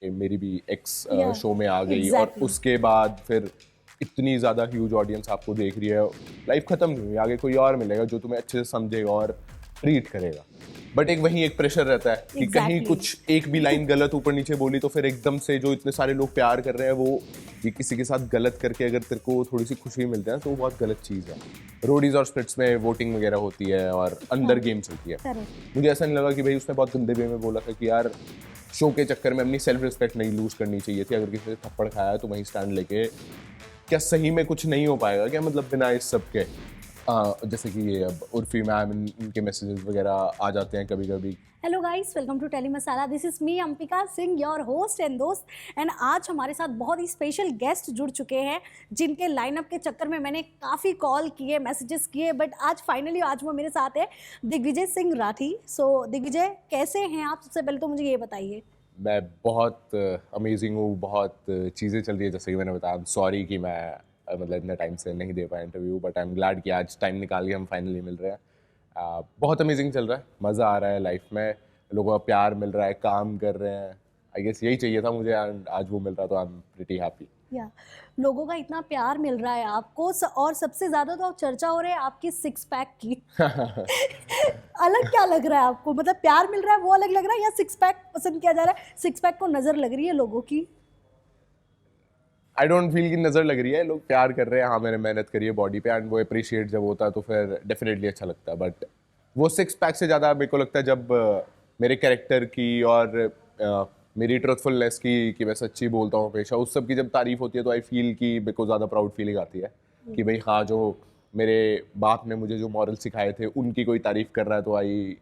मेरी भी एक्स या शो में आ गई और एग्जैक्टली। उसके बाद फिर इतनी ज़्यादा ह्यूज ऑडियंस आपको देख रही है, लाइफ ख़त्म नहीं हुई, आगे कोई और मिलेगा जो तुम्हें अच्छे से समझेगा और ट्रीट करेगा। बट एक वहीं एक प्रेशर रहता है कि कहीं एग्जैक्टली। कुछ एक भी लाइन गलत ऊपर नीचे बोली तो फिर एकदम से जो इतने सारे लोग प्यार कर रहे हैं वो ये किसी के साथ गलत करके अगर तेरे को थोड़ी सी खुशी मिलती है ना तो वो बहुत गलत चीज़ है। रोडीज और स्प्लिट्स में वोटिंग वगैरह होती है और अंदर हाँ, गेम चलती है। करेक्ट। मुझे ऐसा नहीं लगा कि भाई उसने बहुत गंदे वे में बोला था कि यार शो के चक्कर में अपनी सेल्फ रिस्पेक्ट नहीं लूज करनी चाहिए थी, अगर किसी ने थप्पड़ खाया तो वहीं स्टैंड लेके क्या सही में कुछ नहीं हो पाएगा क्या, मतलब बिना इस सब के जैसे कि ये अब उर्फी मैम इनके मैसेजेस वगैरह आ जाते हैं कभी कभी। Hello guys, welcome to Telly Masala. This is me Ampika Singh, your host and दोस्त। एंड आज हमारे साथ बहुत ही स्पेशल गेस्ट जुड़ चुके हैं जिनके लाइनअप के चक्कर में मैंने काफ़ी कॉल किए, मैसेजेस किए, बट आज फाइनली आज वो मेरे साथ है, दिग्विजय सिंह राठी। सो दिग्विजय, कैसे हैं आप? सबसे पहले तो मुझे ये बताइए। मैं बहुत अमेजिंग हूँ, बहुत चीज़ें चल रही है जैसे कि मैंने बताया। सॉरी कि मैं मतलब इतने टाइम से नहीं दे पाया interview, but I am glad कि आज टाइम निकाल के हम फाइनली मिल रहे हैं। बहुत अमेजिंग चल रहा है, मज़ा आ रहा है लाइफ में, लोगों का प्यार मिल रहा है, काम कर रहे हैं। आई गेस यही चाहिए था मुझे एंड आज वो मिल रहा है तो आई एम प्रिटी हैप्पी। या लोगों का इतना प्यार मिल रहा है आपको और सबसे ज़्यादा तो चर्चा हो रही है आपकी सिक्स पैक की। अलग क्या लग रहा है आपको? मतलब प्यार मिल रहा है वो अलग लग रहा है या सिक्स पैक पसंद किया जा रहा है? सिक्स पैक को नज़र लग रही है लोगों की? आई डोंट फील कि नज़र लग रही है, लोग प्यार कर रहे हैं, हाँ मैंने मेहनत करी है बॉडी पे एंड वो अप्रिशिएट जब होता है तो फिर डेफिनेटली अच्छा लगता है। बट वो सिक्स पैक से ज़्यादा मेरे को लगता है जब मेरे कैरेक्टर की और मेरी ट्रुथफुलनेस की, कि मैं सच्ची बोलता हूँ हमेशा, उस सब की जब तारीफ होती है तो आई फील कि मेरे को ज़्यादा प्राउड फीलिंग आती है कि भाई हाँ, जो मेरे बाप ने मुझे जो मॉरल सिखाए थे उनकी कोई तारीफ कर रहा है तो आई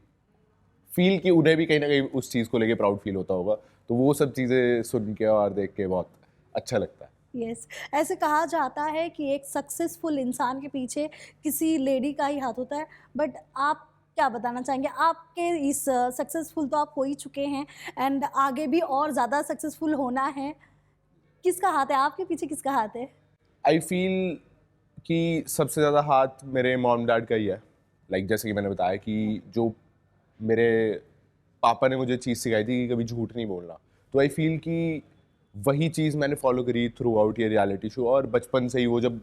फील कि उन्हें भी कहीं ना कहीं उस चीज़ को लेके प्राउड फील होता होगा। तो वो सब चीज़ें सुन के और देख के बहुत अच्छा लगता है। यस। ऐसे कहा जाता है कि एक सक्सेसफुल इंसान के पीछे किसी लेडी का ही हाथ होता है, बट आप क्या बताना चाहेंगे? आपके इस सक्सेसफुल तो आप हो ही चुके हैं एंड आगे भी और ज़्यादा सक्सेसफुल होना है। किसका हाथ है आपके पीछे? किसका हाथ है? आई फील कि सबसे ज़्यादा हाथ मेरे मॉम डैड का ही है। लाइक जैसे कि मैंने बताया कि जो मेरे पापा ने मुझे चीज़ सिखाई थी कि कभी झूठ नहीं बोलना, तो आई फील कि वही चीज़ मैंने फॉलो करी थ्रू आउट ये रियलिटी शो। और बचपन से ही वो जब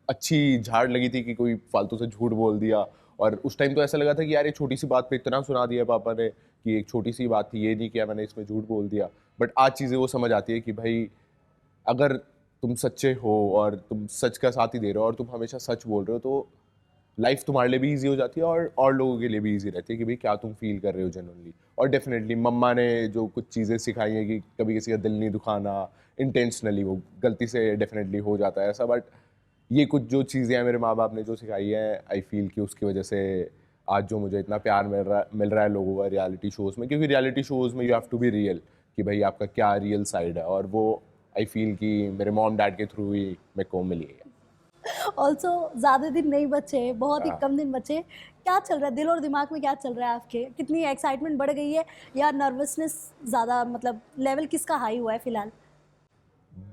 अच्छी झाड़ लगी थी कि कोई फालतू से झूठ बोल दिया, और उस टाइम तो ऐसा लगा था कि यार ये छोटी सी बात पे इतना सुना दिया पापा ने कि एक छोटी सी बात थी, ये नहीं किया मैंने, इसमें झूठ बोल दिया। बट आज चीज़ें वो समझ आती है कि भाई अगर तुम सच्चे हो और तुम सच का साथ ही दे रहे हो और तुम हमेशा सच बोल रहे हो तो लाइफ तुम्हारे लिए भी इजी हो जाती है और लोगों के लिए भी इजी रहती है कि भाई क्या तुम फील कर रहे हो जनरली। और डेफिनेटली मम्मा ने जो कुछ चीज़ें सिखाई हैं कि कभी किसी का दिल नहीं दुखाना इंटेंशनली, वो गलती से डेफिनेटली हो जाता है ऐसा, बट ये कुछ जो चीज़ें हैं मेरे माँ बाप ने जो सिखाई है, आई फील कि उसकी वजह से आज जो मुझे इतना प्यार मिल रहा है लोगों का रियलिटी शोज़ में, क्योंकि रियलिटी शोज़ में you have to be real कि भाई आपका क्या रियल साइड है, और वो आई फील कि मेरे मॉम डैड के थ्रू ही मेरे को मिली है। ऑल्सो ज़्यादा दिन नहीं बचे, बहुत ही हाँ, कम दिन बचे। क्या चल रहा है दिल और दिमाग में? क्या चल रहा है आपके? कितनी एक्साइटमेंट बढ़ गई है या नर्वसनेस ज़्यादा? मतलब लेवल किसका हाई हुआ है फिलहाल?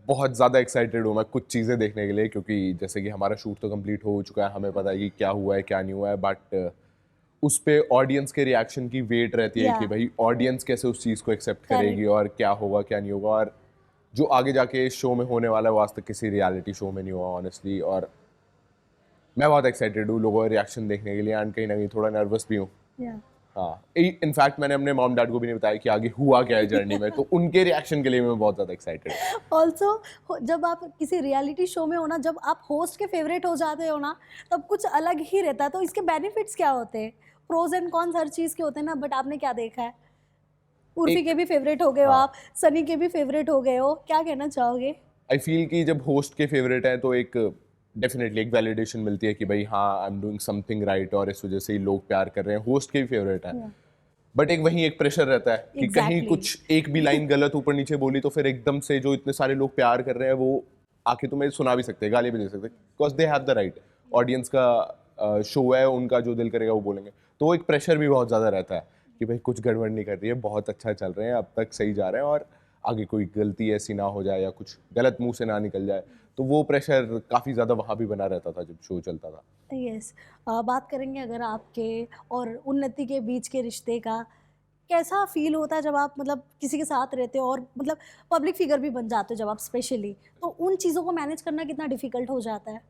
बहुत ज़्यादा एक्साइटेड हूँ मैं कुछ चीज़ें देखने के लिए, क्योंकि जैसे कि हमारा शूट तो कंप्लीट हो चुका है, हमें पता है कि क्या हुआ है क्या नहीं हुआ है, बट उस पे ऑडियंस के रिएक्शन की वेट रहती है या कि भाई ऑडियंस कैसे उस चीज़ को एक्सेप्ट करेगी करेक्ट। और क्या होगा क्या नहीं होगा, और जो आगे जाके शो में होने वाला है वो आज तक किसी रियलिटी शो में नहीं हुआ ऑनेस्टली। और मैं बहुत एक्साइटेड हूँ लोगों का रिएक्शन देखने के लिए एंड कहीं ना कहीं थोड़ा नर्वस भी हूँ। या हाँ, इनफैक्ट मैंने अपने मॉम डैड को भी नहीं बताया कि आगे हुआ क्या है जर्नी में, तो उनके रिएक्शन के लिए मैं बहुत ज़्यादा एक्साइटेड हूँ। ऑल्सो जब आप किसी रियलिटी शो में हो ना, जब आप होस्ट के फेवरेट हो जाते हो ना, तब कुछ अलग ही रहता है। तो इसके बेनिफिट्स क्या होते हैं? प्रोज एंड कॉन्स हर चीज़ के होते हैं ना, बट आपने क्या देखा है? उर्फी एक के भी फेवरेट हो गए हो हाँ, आप, सनी के भी फेवरेट हो गए हो, क्या कहना चाहोगे? आई फील कि जब होस्ट के फेवरेट हैं तो एक डेफिनेटली एक वैलिडेशन मिलती है कि भाई हाँ I am doing something right, और इस वजह से ही लोग प्यार कर रहे हैं, होस्ट के भी फेवरेट हैं। बट एक वहीं एक प्रेशर रहता है कि कहीं एग्जैक्टली। कुछ एक भी लाइन गलत ऊपर नीचे बोली तो फिर एकदम से जो इतने सारे लोग प्यार कर रहे हैं वो आके तुम्हें सुना भी सकते हैं, गाली भी दे सकते हैं, because they have the right. Audience का शो है, उनका जो दिल करेगा वो बोलेंगे। तो एक प्रेशर भी बहुत ज़्यादा रहता है कि भाई कुछ गड़बड़ नहीं कर रही है, बहुत अच्छा चल रहे हैं, अब तक सही जा रहे हैं, और आगे कोई गलती ऐसी ना हो जाए या कुछ गलत मुंह से ना निकल जाए। तो वो प्रेशर काफ़ी ज़्यादा वहाँ भी बना रहता था जब शो चलता था। यस। बात करेंगे अगर आपके और उन्नति के बीच के रिश्ते का, कैसा फील होता है जब आप मतलब किसी के साथ रहते हो और मतलब पब्लिक फिगर भी बन जाते हो जब आप स्पेशली, तो उन चीज़ों को मैनेज करना कितना डिफिकल्ट हो जाता है?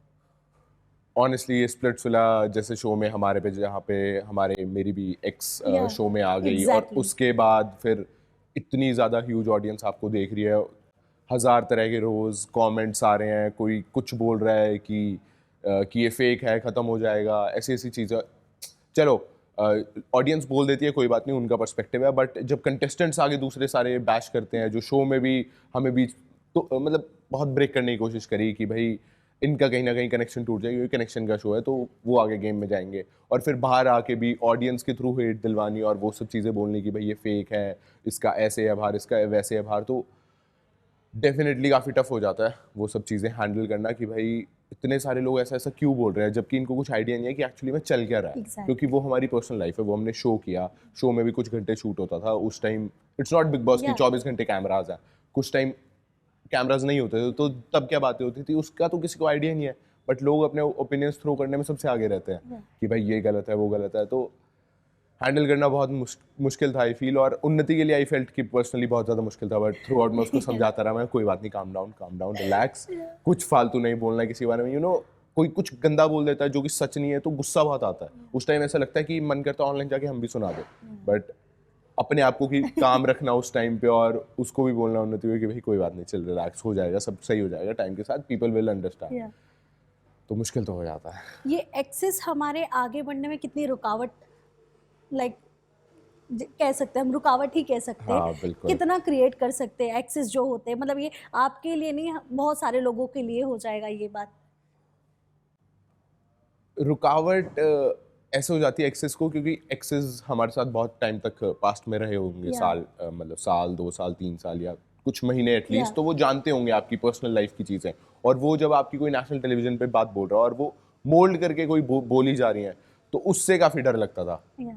ऑनेस्टली ये स्प्लिट्सविला जैसे शो में हमारे पे, जहाँ पे हमारे मेरी भी एक्स या शो में आ गई, और एग्जैक्टली। उसके बाद फिर इतनी ज़्यादा ह्यूज ऑडियंस आपको देख रही है, हज़ार तरह के रोज़ कमेंट्स आ रहे हैं, कोई कुछ बोल रहा है कि ये फेक है, ख़त्म हो जाएगा, ऐसी ऐसी चीज़ें। चलो ऑडियंस बोल देती है, कोई बात नहीं, उनका पर्सपेक्टिव है, बट जब कंटेस्टेंट्स आगे दूसरे सारे बैश करते हैं, जो शो में भी हमें बीच तो मतलब बहुत ब्रेक करने की कोशिश करी कि भाई इनका कहीं ना कहीं कनेक्शन टूट जाएगा, क्योंकि कनेक्शन का शो है, तो वो आगे गेम में जाएंगे, और फिर बाहर आके भी ऑडियंस के थ्रू हेट दिलवानी और वो सब चीज़ें बोलने की भाई ये फेक है, इसका ऐसे है बाहर, इसका वैसे है बाहर, तो डेफिनेटली काफ़ी टफ हो जाता है वो सब चीज़ें हैंडल करना कि भाई इतने सारे लोग ऐसा ऐसा क्यों बोल रहे हैं, जबकि इनको कुछ आइडिया नहीं है कि एक्चुअली में चल क्या रहा है। Exactly. क्योंकि वो हमारी पर्सनल लाइफ है, वो हमने शो किया, शो में भी कुछ घंटे शूट होता था उस time. It's not big boss की Yeah. 24 घंटे कैमराज है, कुछ टाइम कैमराज नहीं होते थे, तो तब क्या बातें होती थी उसका तो किसी को आइडिया नहीं है, बट लोग अपने ओपिनियंस थ्रो करने में सबसे आगे रहते हैं Yeah. कि भाई ये गलत है, वो गलत है, तो हैंडल करना बहुत मुश्किल था आई फील, और उन्नति के लिए आई फेल्ट कि पर्सनली बहुत ज़्यादा मुश्किल था, बट थ्रू आउट मैं उसको समझाता रहा, मैं कोई बात नहीं, काम डाउन रिलैक्स, कुछ फालतू नहीं बोलना है किसी बारे में, कोई कुछ गंदा बोल देता है जो कि सच नहीं है, तो गुस्सा बहुत आता है उस टाइम, ऐसा लगता है कि मन करता है ऑनलाइन जाके हम भी सुना दे, बट अपने आप को कि काम रखना उस टाइम पे, और उसको भी बोलना उन्नति हुई कि भाई कोई बात नहीं, चल रिलैक्स, हो जाएगा, सब सही हो जाएगा टाइम के साथ, पीपल विल अंडरस्टैंड। Yeah. तो मुश्किल तो हो जाता है। ये एक्सेस हमारे आगे बढ़ने में कितनी रुकावट, लाइक कह सकते हैं हम, रुकावट ही कह सकते हैं, हाँ बिल्कुल। कितना क्रिएट कर सकते हैं एक्सेस जो होते हैं, मतलब ये आपके लिए नहीं, बहुत सारे लोगों के लिए हो जाएगा ये बात। रुकावट ऐसे हो जाती है एक्सेस को, क्योंकि एक्सेस हमारे साथ बहुत टाइम तक पास्ट में रहे होंगे, Yeah. साल मतलब साल 2 साल 3 साल या कुछ महीने एटलीस्ट, Yeah. तो वो जानते होंगे आपकी पर्सनल लाइफ की चीज़ें, और वो जब आपकी कोई नेशनल टेलीविजन पे बात बोल रहा है और वो मोल्ड करके कोई बोली जा रही है, तो उससे काफ़ी डर लगता था Yeah.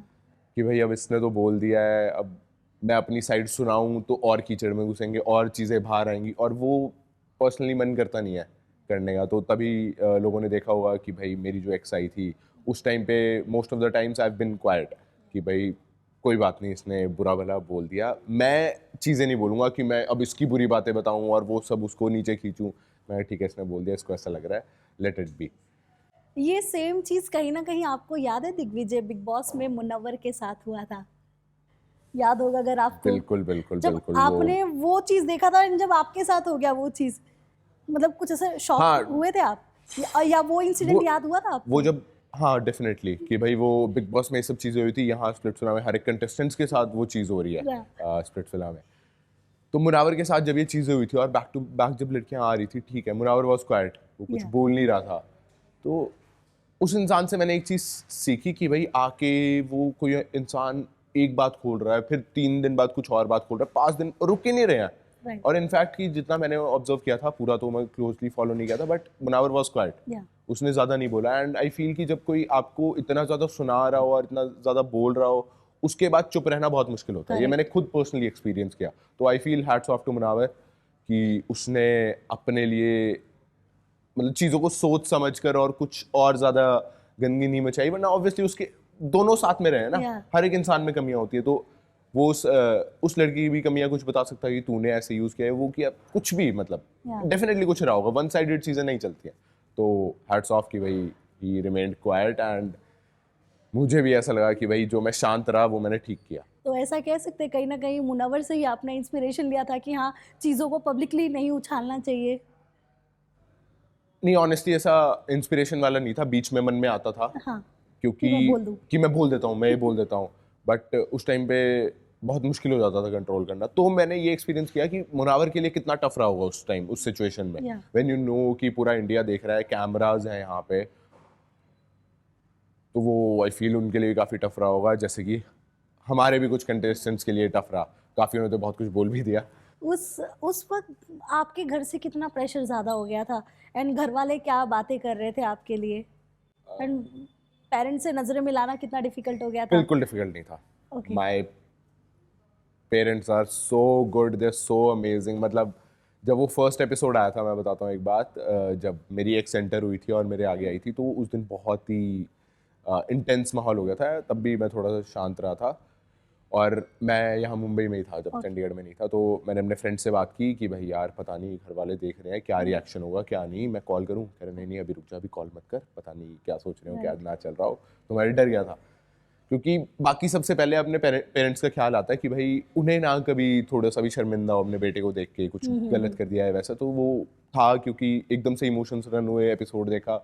कि भाई अब इसने तो बोल दिया है, अब मैं अपनी साइड सुनाऊं तो और कीचड़ में घुसेंगे और चीज़ें बाहर आएंगी, और वो पर्सनली मन करता नहीं है करने का। तो तभी लोगों ने देखा होगा कि भाई मेरी जो एक्स आई थी उस टाइम पे, most of the times I have been quite कि भाई कोई बात नहीं, इसने बुरा भला बोल दिया, मैं चीज़ें नहीं बोलूँगा कि मैं अब इसकी बुरी बातें बताऊँ और वो सब उसको नीचे खींचूँ, मैं ठीक है इसने बोल दिया, इसको ऐसा लग रहा है, लेट इट बी। ये सेम चीज कहीं ना कहीं आपको याद है दिग्विजय बिग बॉस में मुनव्वर के साथ हुआ था? याद होगा अगर आपको। बिल्कुल बिल्कुल जब बिल्कुल। आपने वो चीज देखा था, जब आपके साथ हो गया वो चीज, मतलब कुछ ऐसे शॉक हाँ, हुए थे आप, या वो इंसिडेंट वो याद हुआ था आपको? वो जब, हाँ डेफिनेटली, कि भाई वो बिग बॉस में ये सब चीज़ें हुई थी, यहाँ स्प्लिट्सविला में हर एक कंटेस्टेंट्स के साथ वो चीज़ हो रही है Yeah. स्प्लिट्सविला में। तो मुनावर के साथ जब ये चीज़ें हुई थी और बैक टू बैक जब लड़कियां आ रही थी, ठीक है, मुनावर वॉज क्वाइट, वो कुछ Yeah. बोल नहीं रहा था, तो उस इंसान से मैंने एक चीज़ सीखी कि भाई आके वो कोई इंसान एक बात खोल रहा है, फिर 3 दिन बाद कुछ और बात खोल रहा है, 5 दिन रुक ही नहीं रहे हैं। Right. और इनफैक्ट कि जितना मैंने ऑब्जर्व किया था, पूरा तो मैं क्लोजली फॉलो नहीं किया था, but Munawar was quite, Yeah. उसने ज़्यादा नहीं बोला। एंड आई फील कि जब कोई आपको इतना ज़्यादा सुना रहा हो और इतना ज़्यादा बोल रहा हो, उसके बाद चुप रहना बहुत मुश्किल होता है। ये Correct. मैंने खुद पर्सनली एक्सपीरियंस किया। तो I feel hats off to Munawar कि उसने अपने लिए मतलब चीज़ों को सोच समझ कर और कुछ और ज़्यादा गंदगी नहीं मचाई, वरना ऑब्वियसली उसके दोनों साथ में रहे हैं ना। Yeah. हर एक इंसान में कमियां होती है, तो वो उस लड़की की भी कमियां कुछ बता सकता है कि तूने ऐसे यूज़ किया है, वो किया, कुछ भी, मतलब Yeah. डेफिनेटली कुछ रहा होगा, वन साइडेड चीज़ें नहीं चलती हैं। तो हैट्स ऑफ कि भाई ही रिमेन्ड क्वाइट, एंड मुझे भी ऐसा लगा कि भाई जो मैं शांत रहा वो मैंने ठीक किया। तो ऐसा कह सकते हैं कहीं ना कहीं मुनव्वर से ही आपने इंस्पिरेशन लिया था कि हाँ, चीज़ों को पब्लिकली नहीं उछालना चाहिए। नहीं, ऑनेस्टली ऐसा इंस्पिरेशन वाला नहीं था, बीच में मन में आता था हाँ, क्योंकि कि मैं बोल दूं। कि मैं बोल देता हूँ, मैं ये बोल देता हूँ, बट उस टाइम पे बहुत मुश्किल हो जाता था कंट्रोल करना। तो मैंने ये एक्सपीरियंस किया कि मुनावर के लिए कितना टफ रहा होगा उस टाइम, उस सिचुएशन में, Yeah. व्हेन यू नो कि पूरा इंडिया देख रहा है, कैमराज हैं यहाँ पे, तो वो आई फील उनके लिए काफ़ी टफ रहा होगा, जैसे कि हमारे भी कुछ कंटेस्टेंट्स के लिए टफ रहा। काफ़ी उन्होंने तो बहुत कुछ बोल भी दिया। उस वक्त आपके घर से कितना प्रेशर ज़्यादा हो गया था, एंड घर वाले क्या बातें कर रहे थे आपके लिए, एंड पेरेंट्स से नज़रें मिलाना कितना डिफिकल्ट हो गया था? बिल्कुल डिफिकल्ट नहीं था। Okay. My parents are so good, they are so amazing. मतलब जब वो फर्स्ट एपिसोड आया था, मैं बताता हूँ एक बात, जब मेरी एक सेंटर हुई थी और मेरे आगे आई थी, तो उस दिन बहुत ही इंटेंस माहौल हो गया था, तब भी मैं थोड़ा सा शांत रहा था। और मैं यहाँ मुंबई में ही था जब चंडीगढ़ में नहीं था, तो मैंने अपने फ्रेंड से बात की कि भाई यार पता नहीं घर वाले देख रहे हैं, क्या रिएक्शन होगा क्या नहीं, मैं कॉल करूँ? कह रहे नहीं नहीं अभी रुक जा, अभी कॉल मत कर, पता नहीं क्या सोच रहे हो, क्या ना चल रहा हो। तो मैं डर गया था, क्योंकि बाकी सबसे पहले अपने पेरेंट्स का ख्याल आता है कि भाई उन्हें ना कभी थोड़ा सा भी शर्मिंदा हो अपने बेटे को देख के कुछ गलत कर दिया है वैसा। तो वो था, क्योंकि एकदम से इमोशंस रन हुए, एपिसोड देखा।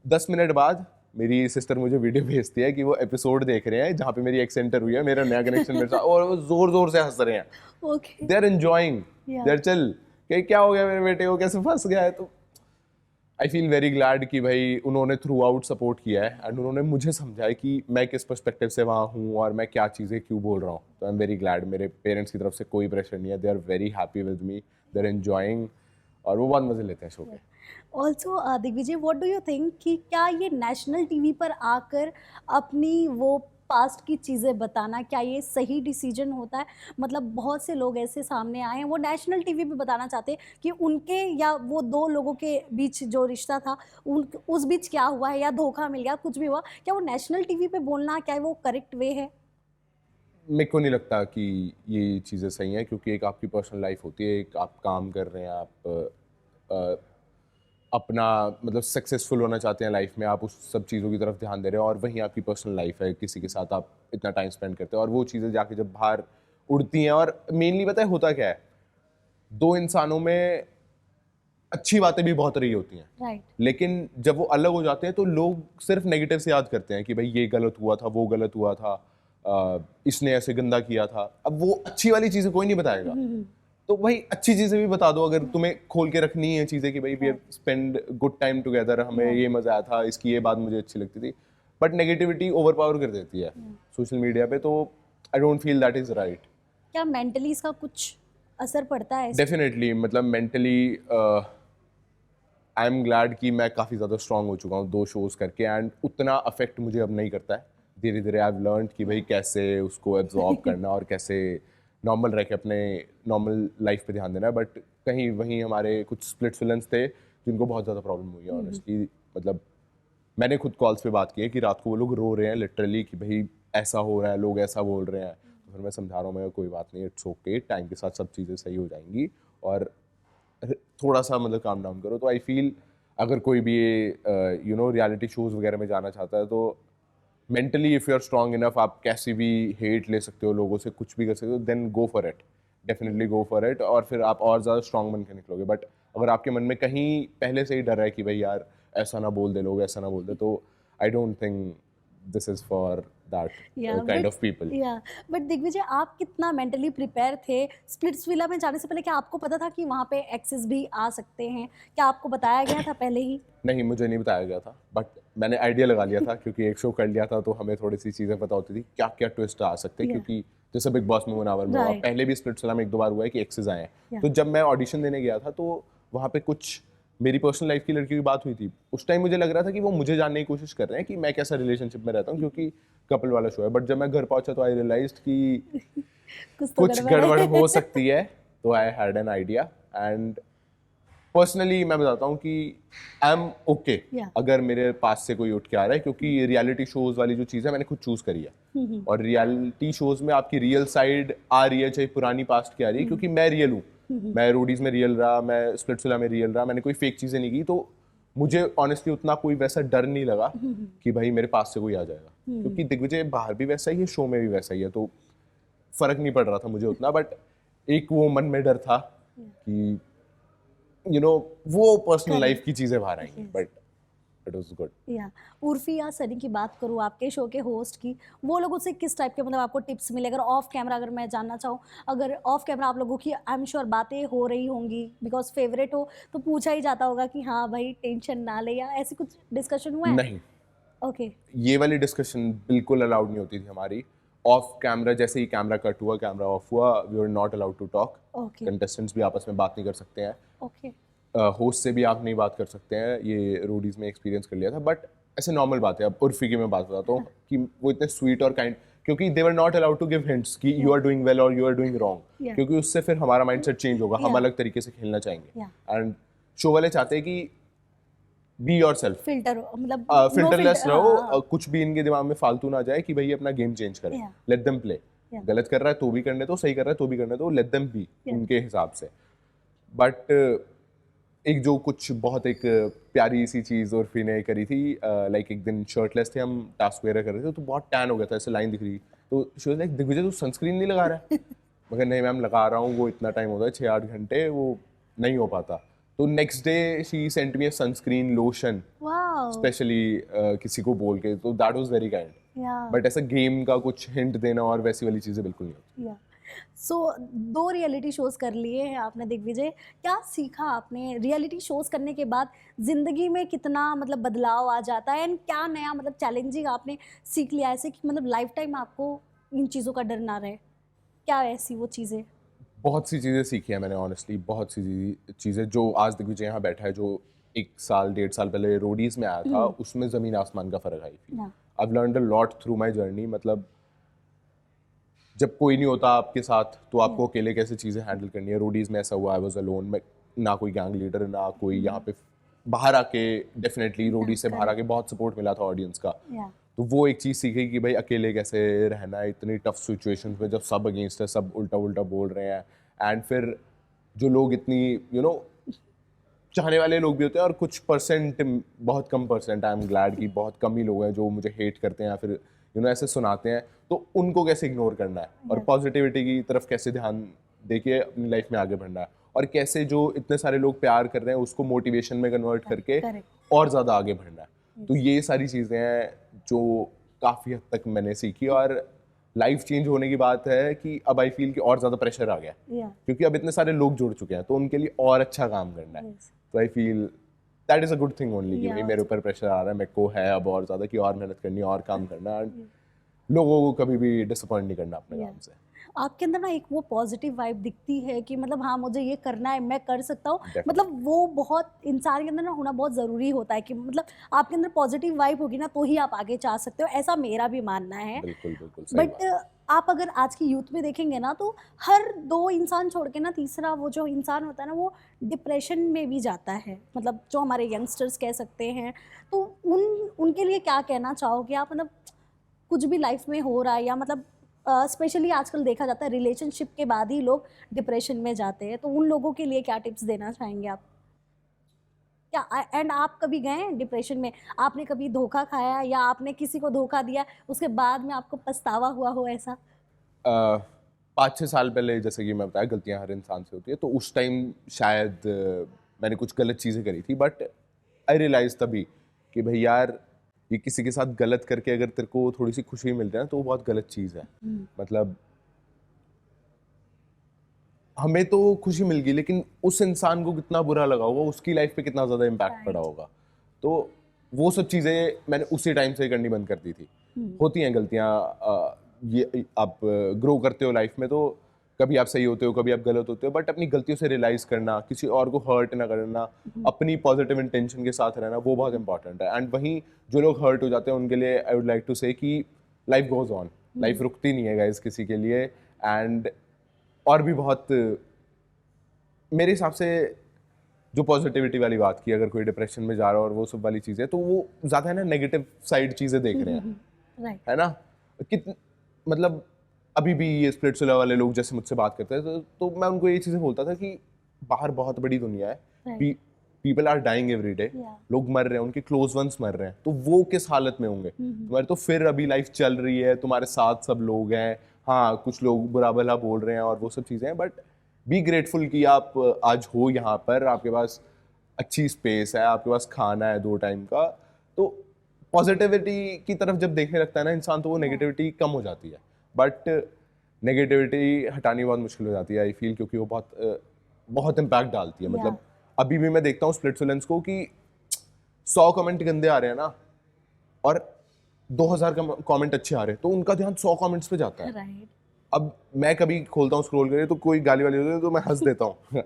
10 मिनट बाद मेरी सिस्टर मुझे वीडियो भेजती है कि वो एपिसोड देख रहे हैं जहाँ पे मेरी एक्सेंटर हुई है, मेरा नया कनेक्शन मेरे साथ, और वो जोर जोर से हंस रहे हैं। Okay, they are enjoying, they are chill कि क्या हो गया मेरे बेटे को, कैसे फंस गया है। तो आई फील वेरी ग्लैड कि भाई उन्होंने थ्रू आउट सपोर्ट किया है एंड उन्होंने मुझे समझाया कि मैं किस पर्सपेक्टिव से वहाँ हूँ और मैं क्या चीज़ें क्यों बोल रहा हूँ। तो आई एम वेरी ग्लैड, मेरे पेरेंट्स की तरफ से कोई प्रेशर नहीं है, they are very happy with me, they are enjoying, और वो बहुत मजे लेते हैं शो के। Also Digvijay, what do you think कि क्या ये नेशनल टीवी पर आकर अपनी वो पास्ट की चीज़ें बताना, क्या ये सही डिसीजन होता है? मतलब बहुत से लोग ऐसे सामने आए हैं, वो नेशनल टीवी पे बताना चाहते हैं कि उनके या वो दो लोगों के बीच जो रिश्ता था उस बीच क्या हुआ है, या धोखा मिल गया, कुछ भी हुआ, क्या वो नेशनल टीवी पे बोलना, क्या वो करेक्ट वे है? मेरे को नहीं लगता कि ये चीज़ें सही हैं, क्योंकि एक आपकी पर्सनल लाइफ होती है, एक आप काम कर रहे हैं, आप अपना मतलब सक्सेसफुल होना चाहते हैं लाइफ में, आप उस सब चीज़ों की तरफ ध्यान दे रहे हो, और वहीं आपकी पर्सनल लाइफ है, किसी के साथ आप इतना टाइम स्पेंड करते हो, और वो चीज़ें जाके जब बाहर उड़ती हैं, और मेनली पता है होता क्या है, दो इंसानों में अच्छी बातें भी बहुत रही होती हैं, राइट, लेकिन जब वो अलग हो जाते हैं तो लोग सिर्फ नेगेटिव से याद करते हैं कि भाई ये गलत हुआ था, वो गलत हुआ था, इसने ऐसे गंदा किया था। अब वो अच्छी वाली चीज़ें कोई नहीं बताएगा, तो भाई अच्छी चीज़ें भी बता दो, अगर तुम्हें खोल के रखनी है चीज़ें कि भाई we have spend good time together, हमें ये मज़ा आया था, इसकी ये बात मुझे अच्छी लगती थी, बट नेगेटिविटी ओवरपावर कर देती है सोशल मीडिया पे, तो I don't feel that is right. क्या मेंटली इसका कुछ असर पड़ता है? डेफिनेटली, मतलब मेंटली आई एम ग्लैड कि मैं काफ़ी ज़्यादा स्ट्रांग हो चुका हूँ 2 शोज़ करके, एंड उतना अफेक्ट मुझे अब नहीं करता है। धीरे धीरे आई हैव लर्नड कि भाई कैसे उसको एब्जॉर्ब करना और कैसे नॉर्मल रह के अपने नॉर्मल लाइफ पे ध्यान देना है। बट कहीं वहीं हमारे कुछ स्प्लिट्स विलन्स थे जिनको बहुत ज़्यादा प्रॉब्लम हुई है ऑनेस्टली। मतलब मैंने खुद कॉल्स पे बात की है कि रात को वो लोग रो रहे हैं लिटरली कि भाई ऐसा हो रहा है, लोग ऐसा बोल रहे हैं। तो फिर मैं समझा रहा हूँ, मैं कोई बात नहीं, इट्स ओके, टाइम के साथ सब चीज़ें सही हो जाएंगी, और थोड़ा सा मतलब काम डाउन करो। तो आई फील अगर कोई भी यू नो रियलिटी शोज़ वगैरह में जाना चाहता है, तो mentally if you are strong enough, आप कैसे भी हेट ले सकते हो लोगों से, कुछ भी कर सकते हो, then go for it, definitely go for it, और फिर आप और ज़्यादा स्ट्रांग बन के निकलोगे। बट अगर आपके मन में कहीं पहले से ही डर है कि भाई यार ऐसा ना बोल दे लोग, ऐसा ना बोल दे, तो I don't think this is for that kind of people. या बट दिग्विजय, आप कितना मेंटली प्रिपेयर थे स्प्लिट्स विला में जाने से पहले? क्या आपको पता था कि वहाँ पे एक्सेस भी आ सकते हैं? क्या आपको बताया गया था पहले ही? नहीं, मुझे नहीं बताया गया था, बट मैंने आइडिया लगा लिया था क्योंकि एक शो कर लिया था, तो हमें थोड़ी सी चीज़ें पता होती थी क्या क्या ट्विस्ट आ सकते हैं। Yeah. क्योंकि जैसे बिग बॉस में मुनावर में हुआ, Right. पहले भी स्प्लिट्सविला में 1-2 बार हुआ है कि एक्सेस आए हैं। Yeah. तो जब मैं ऑडिशन देने गया था, तो वहाँ पे कुछ मेरी पर्सनल लाइफ की लड़की की बात हुई थी। उस टाइम मुझे लग रहा था कि वो मुझे जानने की कोशिश कर रहे हैं कि मैं कैसा रिलेशनशिप में रहता हूँ, क्योंकि कपल वाला शो है। बट जब मैं घर पहुंचा तो आई रियलाइज्ड कि कुछ तो कुछ गड़बड़ हो सकती है, तो I had an idea. And personally मैं बताता हूँ कि आई एम ओके Yeah. अगर मेरे पास से कोई उठ के आ रहा है, क्योंकि रियलिटी शोज वाली जो चीज़ है मैंने खुद चूज करी है, और रियलिटी शोज में आपकी रियल साइड आ रही है, चाहे पुरानी पास्ट की आ रही है, क्योंकि मैं रियल हूँ। मैं रोडीज में रियल रहा, मैं स्प्लिट्सविला में रियल रहा, मैंने कोई फेक चीज़ें नहीं की, तो मुझे ऑनेस्टली उतना कोई वैसा डर नहीं लगा कि भाई मेरे पास से कोई आ जाएगा, क्योंकि दिग्विजय बाहर भी वैसा ही है, शो में भी वैसा ही है, तो फर्क नहीं पड़ रहा था मुझे उतना। बट एक वो मन में डर था कि यू नो वो पर्सनल लाइफ की चीजें बाहर आएंगी, बट इट वाज गुड। या उर्फी या सनी की बात करूँ, आपके शो के होस्ट की, वो लोगों से किस टाइप के मतलब आपको टिप्स मिले? अगर ऑफ कैमरा, अगर मैं जानना चाहूँ, अगर ऑफ कैमरा आप लोगों की आई एम श्योर बातें हो रही होंगी, बिकॉज फेवरेट हो तो पूछा ही जाता होगा कि हाँ भाई टेंशन ना ले, या ऐसी कुछ डिस्कशन हुआ है? नहीं, ओके, ये वाली डिस्कशन बिल्कुल अलाउड नहीं होती थी हमारी। ऑफ कैमरा जैसे ही कैमरा कट हुआ, कैमरा ऑफ हुआ, we were not allowed to talk. Okay, contestants भी आपस में बात नहीं कर सकते हैं, ओके, होस्ट से भी आप नहीं बात कर सकते हैं। ये रोडीज में एक्सपीरियंस कर लिया था। बट ऐसे नॉर्मल बात है। अब उर्फी की मैं बात बताता हूँ कि वो इतने स्वीट और काइंड, क्योंकि they were not allowed to give hints कि यू आर डूइंग वेल और you are doing wrong, Yeah. क्योंकि उससे फिर हमारा माइंडसेट चेंज होगा, हम Yeah. अलग तरीके से खेलना चाहेंगे। Yeah. एंड शो वाले चाहते हैं कि बी योर सेल्फ, फिल्टर मतलब फिल्टरलेस filter, रहो, हाँ, कुछ भी इनके दिमाग में फालतू ना जाए कि भाई अपना गेम चेंज करें, Yeah. Let them play. Yeah. गलत कर रहा है तो भी करने दो, सही कर रहा है तो भी करने दो, लेट देम बी Yeah. उनके हिसाब से। बट एक जो कुछ बहुत एक प्यारी सी चीज़ उर्फी ने करी थी, लाइक एक दिन शर्टलेस थे हम, टास्क वगैरह कर रहे थे, तो बहुत टैन हो गया था, ऐसे लाइन दिख रही, तो शी वाज लाइक दिग्विजय तू सनस्क्रीन नहीं लगा रहा है? मगर नहीं मैम लगा रहा हूँ, वो इतना टाइम होता है 6-8 घंटे, वो नहीं हो पाता। तो next day she sent me a sunscreen lotion Wow. Specially किसी को बोल के, तो that was very kind. Yeah. But ऐसा गेम का कुछ हिंट देना और वैसी वाली चीज़ें बिल्कुल नहीं होती। या सो 2 रियलिटी शोज कर लिए हैं आपने दिग्विजय, क्या सीखा आपने रियलिटी शोज करने के बाद? जिंदगी में कितना मतलब बदलाव आ जाता है एंड क्या नया मतलब चैलेंजिंग आपने सीख लिया ऐसे कि मतलब लाइफ टाइम आपको इन चीज़ों का डर ना रहे? क्या ऐसी वो चीज़ें? बहुत सी चीज़ें सीखी हैं मैंने ऑनेस्टली, बहुत सी चीज़ें जो आज दिग्विजय यहाँ बैठा है, जो 1 साल 1.5 साल पहले रोडीज में आया था, उसमें ज़मीन आसमान का फ़र्क आई थी। या I've learned a lot through my journey। मतलब जब कोई नहीं होता आपके साथ तो आपको अकेले कैसे चीज़ें हैंडल करनी है। रोडीज में ऐसा हुआ, आई वाज अलोन, मैं ना कोई गैंग लीडर, ना कोई यहाँ पे बाहर आके, डेफिनेटली रोडीज से बाहर आके बहुत सपोर्ट मिला था ऑडियंस का। या तो वो एक चीज़ सीखी कि भाई अकेले कैसे रहना है इतनी टफ सिचुएशंस में, जब सब अगेंस्ट है, सब उल्टा उल्टा बोल रहे हैं, एंड फिर जो लोग इतनी चाहने वाले लोग भी होते हैं, और कुछ परसेंट, बहुत कम परसेंट, आई एम ग्लैड कि बहुत कम ही लोग हैं जो मुझे हेट करते हैं या फिर ऐसे सुनाते हैं, तो उनको कैसे इग्नोर करना है और पॉजिटिविटी की तरफ कैसे ध्यान देके अपनी लाइफ में आगे बढ़ना है, और कैसे जो इतने सारे लोग प्यार कर रहे हैं उसको मोटिवेशन में कन्वर्ट करके correct. और ज़्यादा आगे बढ़ना है। तो ये सारी चीज़ें हैं जो काफ़ी हद तक मैंने सीखी, और लाइफ चेंज होने की बात है कि अब आई फील कि और ज़्यादा प्रेशर आ गया, या क्योंकि अब इतने सारे लोग जुड़ चुके हैं, तो उनके लिए और अच्छा काम करना है। Yes. तो I feel that is a good thing only कि Yeah. भाई मेरे ऊपर प्रेशर आ रहा है, मेरे को है अब और ज़्यादा कि और मेहनत करनी है और काम करना है, लोगों को कभी भी डिसअपॉइंट नहीं करना अपने काम से। आपके अंदर ना एक वो पॉजिटिव वाइब दिखती है कि मतलब हाँ मुझे ये करना है, मैं कर सकता हूँ। Definitely. मतलब वो बहुत इंसान के अंदर ना होना बहुत ज़रूरी होता है कि मतलब आपके अंदर पॉजिटिव वाइब होगी ना तो ही आप आगे जा सकते हो, ऐसा मेरा भी मानना है। बिल्कुल बिल्कुल सही बट बात। आप अगर आज की यूथ में देखेंगे ना तो हर 2 इंसान छोड़ के ना तीसरा वो जो इंसान होता है ना वो डिप्रेशन में भी जाता है, मतलब जो हमारे यंगस्टर्स कह सकते हैं। तो उनके लिए क्या कहना चाहोगे आप? मतलब कुछ भी लाइफ में हो रहा है या मतलब स्पेशली आजकल देखा जाता है रिलेशनशिप के बाद ही लोग डिप्रेशन में जाते हैं, तो उन लोगों के लिए क्या टिप्स देना चाहेंगे आप? क्या एंड आप कभी गए हैं डिप्रेशन में? आपने कभी धोखा खाया या आपने किसी को धोखा दिया उसके बाद में आपको पछतावा हुआ हो ऐसा? 5-6 साल पहले, जैसे कि मैं बताया, गलतियां हर इंसान से होती है, तो उस टाइम शायद मैंने कुछ गलत चीज़ें करी थी, बट आई रियलाइज तभी कि भाई यार ये किसी के साथ गलत करके अगर तेरे को थोड़ी सी खुशी मिल रही है ना, तो वो बहुत गलत चीज़ है। मतलब हमें तो खुशी मिल गई, लेकिन उस इंसान को कितना बुरा लगा होगा, उसकी लाइफ पे कितना ज़्यादा इम्पैक्ट पड़ा होगा। तो वो सब चीज़ें मैंने उसी टाइम से करनी बंद कर दी थी। होती हैं गलतियाँ, ये आप ग्रो करते हो लाइफ में, तो कभी आप सही होते हो, कभी आप गलत होते हो, बट अपनी गलतियों से रियलाइज़ करना, किसी और को हर्ट ना करना, अपनी पॉजिटिव इंटेंशन के साथ रहना, वो बहुत इंपॉर्टेंट है। एंड वहीं जो लोग हर्ट हो जाते हैं उनके लिए आई वुड लाइक टू से कि लाइफ गोज ऑन, लाइफ रुकती नहीं है गाइस किसी के लिए। एंड और भी बहुत, मेरे हिसाब से, जो पॉजिटिविटी वाली बात की, अगर कोई डिप्रेशन में जा रहा है और वो सब वाली चीज़ें, तो वो ज़्यादा है ना नेगेटिव साइड चीज़ें देख रहे हैं, राइट। है ना। मतलब अभी भी ये स्प्लिट विला वाले लोग जैसे मुझसे बात करते हैं, तो मैं उनको ये चीज़ें बोलता था कि बाहर बहुत बड़ी दुनिया है, Right. People are dying every day, Yeah. लोग मर रहे हैं, उनके क्लोज वंस मर रहे हैं, तो वो किस हालत में होंगे? तुम्हारी तो फिर अभी लाइफ चल रही है, तुम्हारे साथ सब लोग हैं, हाँ कुछ लोग बुरा भला बोल रहे हैं और वो सब चीज़ें हैं, बट बी ग्रेटफुल कि आप आज हो यहाँ पर, आपके पास अच्छी स्पेस है, आपके पास खाना है 2 टाइम का। तो पॉजिटिविटी की तरफ जब देखने लगता है ना इंसान, तो वो नेगेटिविटी कम हो जाती है। बट नेगेटिविटी हटानी बहुत मुश्किल हो जाती है आई फील, क्योंकि वो बहुत इम्पैक्ट डालती है। मतलब अभी भी मैं देखता हूँ स्प्लिट विलेंस को कि 100 कमेंट गंदे आ रहे हैं ना, और 2000 कमेंट अच्छे आ रहे हैं, तो उनका ध्यान 100 कमेंट्स पे जाता है। राइट। अब मैं कभी खोलता हूँ स्क्रॉल करके, तो कोई गाली वाली होती है तो मैं हंस देता हूँ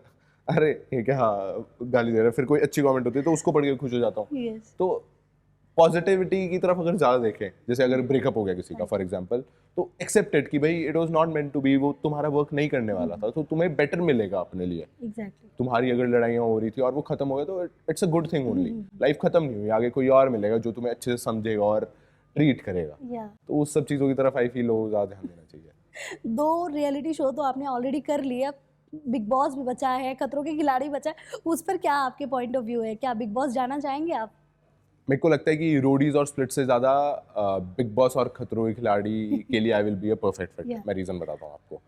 अरे ये क्या, हाँ गाली दे रहा है। फिर कोई अच्छी कमेंट होती है तो उसको पढ़ के खुश हो जाता हूँ। यस। तो पॉजिटिविटी की तरफ अगर ज़्यादा देखें, जैसे अगर ब्रेकअप हो गया किसी का फॉर एग्जांपल, तो एक्सेप्टेड कि भाई it was not meant to be, वो तुम्हारा वर्क नहीं करने वाला था, तो तुम्हें बेटर मिलेगा अपने लिए। एग्जैक्टली। तुम्हारी अगर लड़ाइयाँ हो रही थी और वो खत्म हो गया, तो it's a good thing only. Life खत्म नहीं हुई, आगे कोई और मिलेगा जो तुम्हें अच्छे से समझेगा और ट्रीट करेगा। या तो उस सब चीज़ों की तरफ आई फील ज़्यादा ध्यान देना चाहिए। दो रियलिटी शो तो आपने ऑलरेडी कर लिया, बिग बॉस भी बचा है, खतरों के खिलाड़ी बचा है, उस पर क्या आपके पॉइंट ऑफ व्यू है? क्या बिग बॉस जाना चाहेंगे आप? मेरे को लगता है कि रोडीज और स्प्लिट से ज़्यादा बिग बॉस और खतरों के खिलाड़ी के लिए I will be a perfect fit. Yeah. मैं रीज़न बताता हूँ आपको।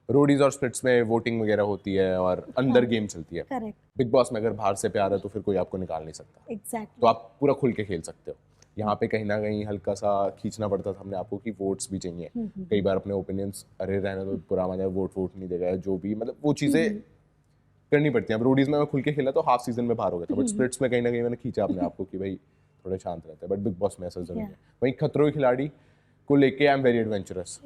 रोडीज और स्प्लिट्स में वोटिंग वगैरह होती है और अंदर गेम चलती है। करेक्ट, बिग बॉस में अगर बाहर से प्यार है तो फिर कोई आपको निकाल नहीं सकता, तो एग्जैक्टली। आप पूरा खुल के खेल सकते हो। यहाँ पे कहीं ना कहीं हल्का सा खींचना पड़ता था हमने आपको कि वोट्स भी चाहिए। कई बार अपने ओपिनियंस अरे रहने तो बुरा मान जाए, वोट नहीं देगा, जो भी मतलब वो चीज़ें करनी पड़ती हैं। अब रोडीज में मैं खुल के खेला तो हाफ सीजन में बाहर हो गया था, बट स्प्लिट्स में कहीं ना कहीं मैंने खींचा अपने आप को कि भाई थोड़े शांत रहते हैं। बट बिग बॉस में ऐसा जरूर है। वहीं खतरों के खिलाड़ी को लेके आई एम वेरी एडवेंचरस।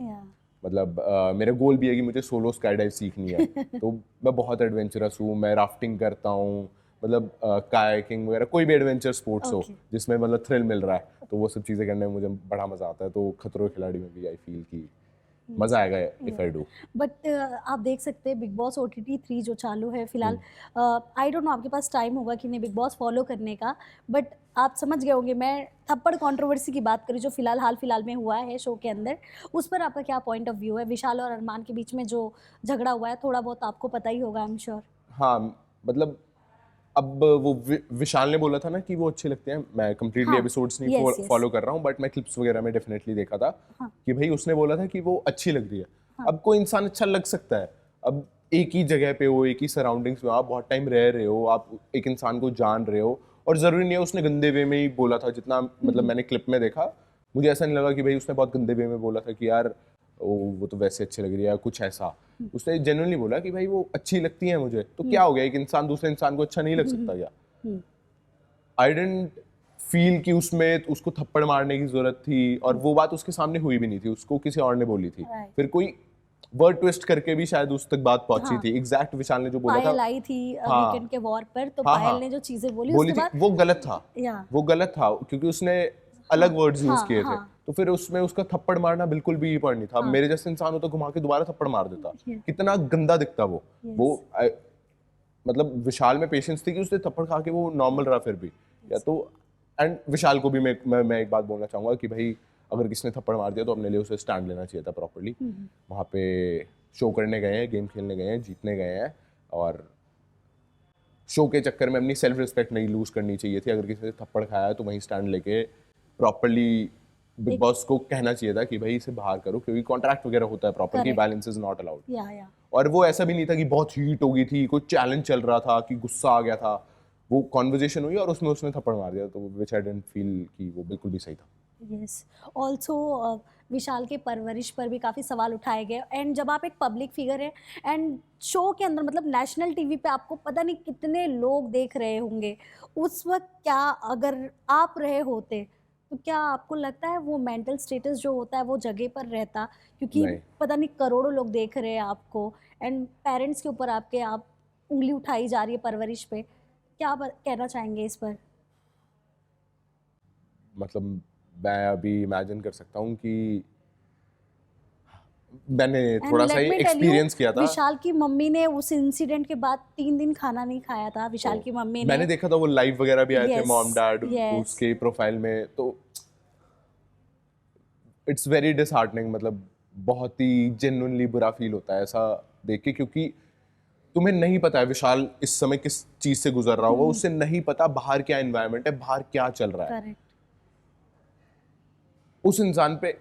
मतलब मेरा गोल भी है कि मुझे सोलो स्काई डाइव सीखनी है। तो मैं बहुत एडवेंचरस हूँ, मैं राफ्टिंग करता हूँ, मतलब कायाकिंग वगैरह कोई भी एडवेंचर स्पोर्ट्स हो जिसमें मतलब थ्रिल मिल रहा है, तो वो सब चीज़ें करने में मुझे बड़ा मज़ा आता है। तो खतरों के खिलाड़ी में भी आई फील कि मज़ा आएगा इफ़ आई डू। बट आप देख सकते हैं बिग बॉस OTT 3 जो चालू है फिलहाल, आई डोंट नो आपके पास टाइम होगा कि नहीं बिग बॉस फॉलो करने का, बट आप समझ गए होंगे मैं थप्पड़ कंट्रोवर्सी की बात करूँ जो हाल फिलहाल में हुआ है शो के अंदर, उस पर आपका क्या पॉइंट ऑफ व्यू है? विशाल और अरमान के बीच में जो झगड़ा हुआ है, थोड़ा बहुत आपको पता ही होगा आई एम श्योर। हाँ, मतलब अब वो विशाल ने बोला था ना कि वो अच्छे लगते हैं। मैं कंप्लीटली हाँ, एपिसोड्स नहीं yes, yes. फॉलो कर रहा हूँ, बट मैं क्लिप्स वगैरह में डेफिनेटली देखा था हाँ. कि भाई उसने बोला था कि वो अच्छी लग रही है। अब कोई इंसान अच्छा लग सकता है, अब एक ही जगह पे हो, एक ही सराउंडिंग्स में आप बहुत टाइम रह रहे हो, आप एक इंसान को जान रहे हो, और ज़रूरी नहीं है उसने गंदे वे में ही बोला था। जितना मतलब मैंने क्लिप में देखा, मुझे ऐसा नहीं लगा कि भाई उसने बहुत गंदे वे में बोला था कि यार वो तो वैसे अच्छी लग रही है, कुछ ऐसा। उसने जेन्युइनली बोला कि भाई वो अच्छी लगती है मुझे, तो क्या हो गया, एक इंसान दूसरे इंसान को अच्छा नहीं लग सकता क्या? आई डेंट फील कि उसमें उसको थप्पड़ मारने की जरूरत थी, और वो बात उसके सामने हुई भी नहीं थी, उसको किसी और ने बोली थी। Right. फिर कोई वर्ड ट्विस्ट करके भी शायद उस तक बात पहुंची थी। एग्जैक्ट विशाल ने जो बोला था, पायल आई थी हाँ, वीकेंड के वॉर पर, तो हाँ, पायल हाँ, ने जो चीजें बोली बोली उसके थी, बाद वो गलत था। या वो गलत था क्योंकि उसने अलग वर्ड्स यूज हाँ, किए थे। हाँ. तो फिर उसमें उसका थप्पड़ मारना बिल्कुल भी पॉइंट नहीं था। मेरे जैसे इंसान हो तो घुमा के दोबारा थप्पड़ मार देता। कितना गंदा दिखता वो। मतलब विशाल में पेशेंस थी कि उसने थप्पड़ खा के वो नॉर्मल रहा फिर भी। या तो एंड विशाल को भी मैं एक बात बोलना चाहूंगा कि भाई अगर किसी ने थप्पड़ मार दिया तो अपने लिए उसे स्टैंड लेना चाहिए था प्रॉपर्ली। वहाँ पे शो करने गए हैं, गेम खेलने गए हैं, जीतने गए हैं, और शो के चक्कर में अपनी सेल्फ रिस्पेक्ट नहीं लूज करनी चाहिए थी। अगर किसी ने थप्पड़ खाया है तो वहीं स्टैंड लेके प्रॉपर्ली बिग बॉस को कहना चाहिए था कि भाई इसे बाहर करो, क्योंकि कॉन्ट्रैक्ट वगैरह होता है प्रॉपर कि वायलेंस इज नॉट अलाउड। या और वो ऐसा भी नहीं था कि बहुत हीट हो गई थी, कोई चैलेंज चल रहा था कि गुस्सा आ गया था। वो कॉन्वर्जेशन हुई और उसमें उसने थप्पड़ मार दिया, तो विच आई डिडंट फील कि वो बिल्कुल भी सही था। यस। ऑल्सो विशाल के परवरिश पर भी काफ़ी सवाल उठाए गए, एंड जब आप एक पब्लिक फिगर हैं एंड शो के अंदर मतलब नेशनल टीवी पे आपको पता नहीं कितने लोग देख रहे होंगे, उस वक्त क्या अगर आप रहे होते तो क्या आपको लगता है वो मेंटल स्टेटस जो होता है वो जगह पर रहता? क्योंकि नहीं, पता नहीं करोड़ों लोग देख रहे हैं आपको, एंड पेरेंट्स के ऊपर आपके आप उंगली उठाई जा रही है परवरिश पे, क्या आप कहना चाहेंगे इस पर? मतलब मैं अभी इमेजिन कर सकता हूँ कि मैंने एंड थोड़ा सा लेट ही मी टेल यू, एक्सपीरियंस किया था। विशाल की मम्मी ने उस इंसिडेंट के बाद 3 दिन खाना नहीं खाया था। विशाल की मम्मी ने, मैंने देखा था वो लाइव वगैरह भी आए थे, यस मॉम डैड यस उसके प्रोफाइल में, तो इट्स वेरी डिसहार्टनिंग। मतलब बहुत ही जेन्युइनली बुरा फील होता है ऐसा देख के, क्योंकि तुम्हें नहीं पता है विशाल इस समय किस चीज से गुजर रहा होगा, उससे नहीं पता बाहर क्या एनवायरनमेंट है, बाहर क्या चल रहा है। करेक्ट। उस इंसान पे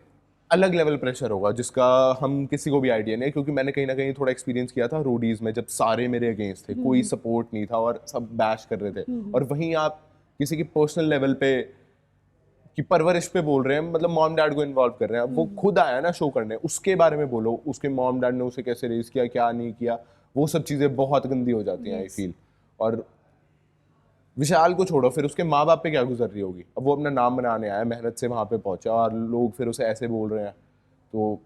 अलग लेवल प्रेशर होगा जिसका हम किसी को भी आइडिया नहीं है। क्योंकि मैंने कहीं ना कहीं थोड़ा एक्सपीरियंस किया था रोडीज में, जब सारे मेरे अगेंस्ट थे, कोई सपोर्ट नहीं था और सब बैश कर रहे थे, और वहीं आप किसी की पर्सनल लेवल पे की परवरिश पे बोल रहे हैं, मतलब मॉम डैड को इन्वॉल्व कर रहे हैं। अब वो खुद आया ना शो करने, उसके बारे में बोलो, उसके मॉम डैड ने उसे कैसे रेज किया, क्या नहीं किया, वो सब चीज़ें बहुत गंदी हो जाती हैं आई फील। और विशाल को छोड़ो, फिर उसके माँ बाप पे क्या गुजर रही होगी। अब वो अपना नाम बनाने आया, मेहनत से वहाँ पे पहुंचा, और लोग फिर उसे ऐसे बोल रहे हैं, तो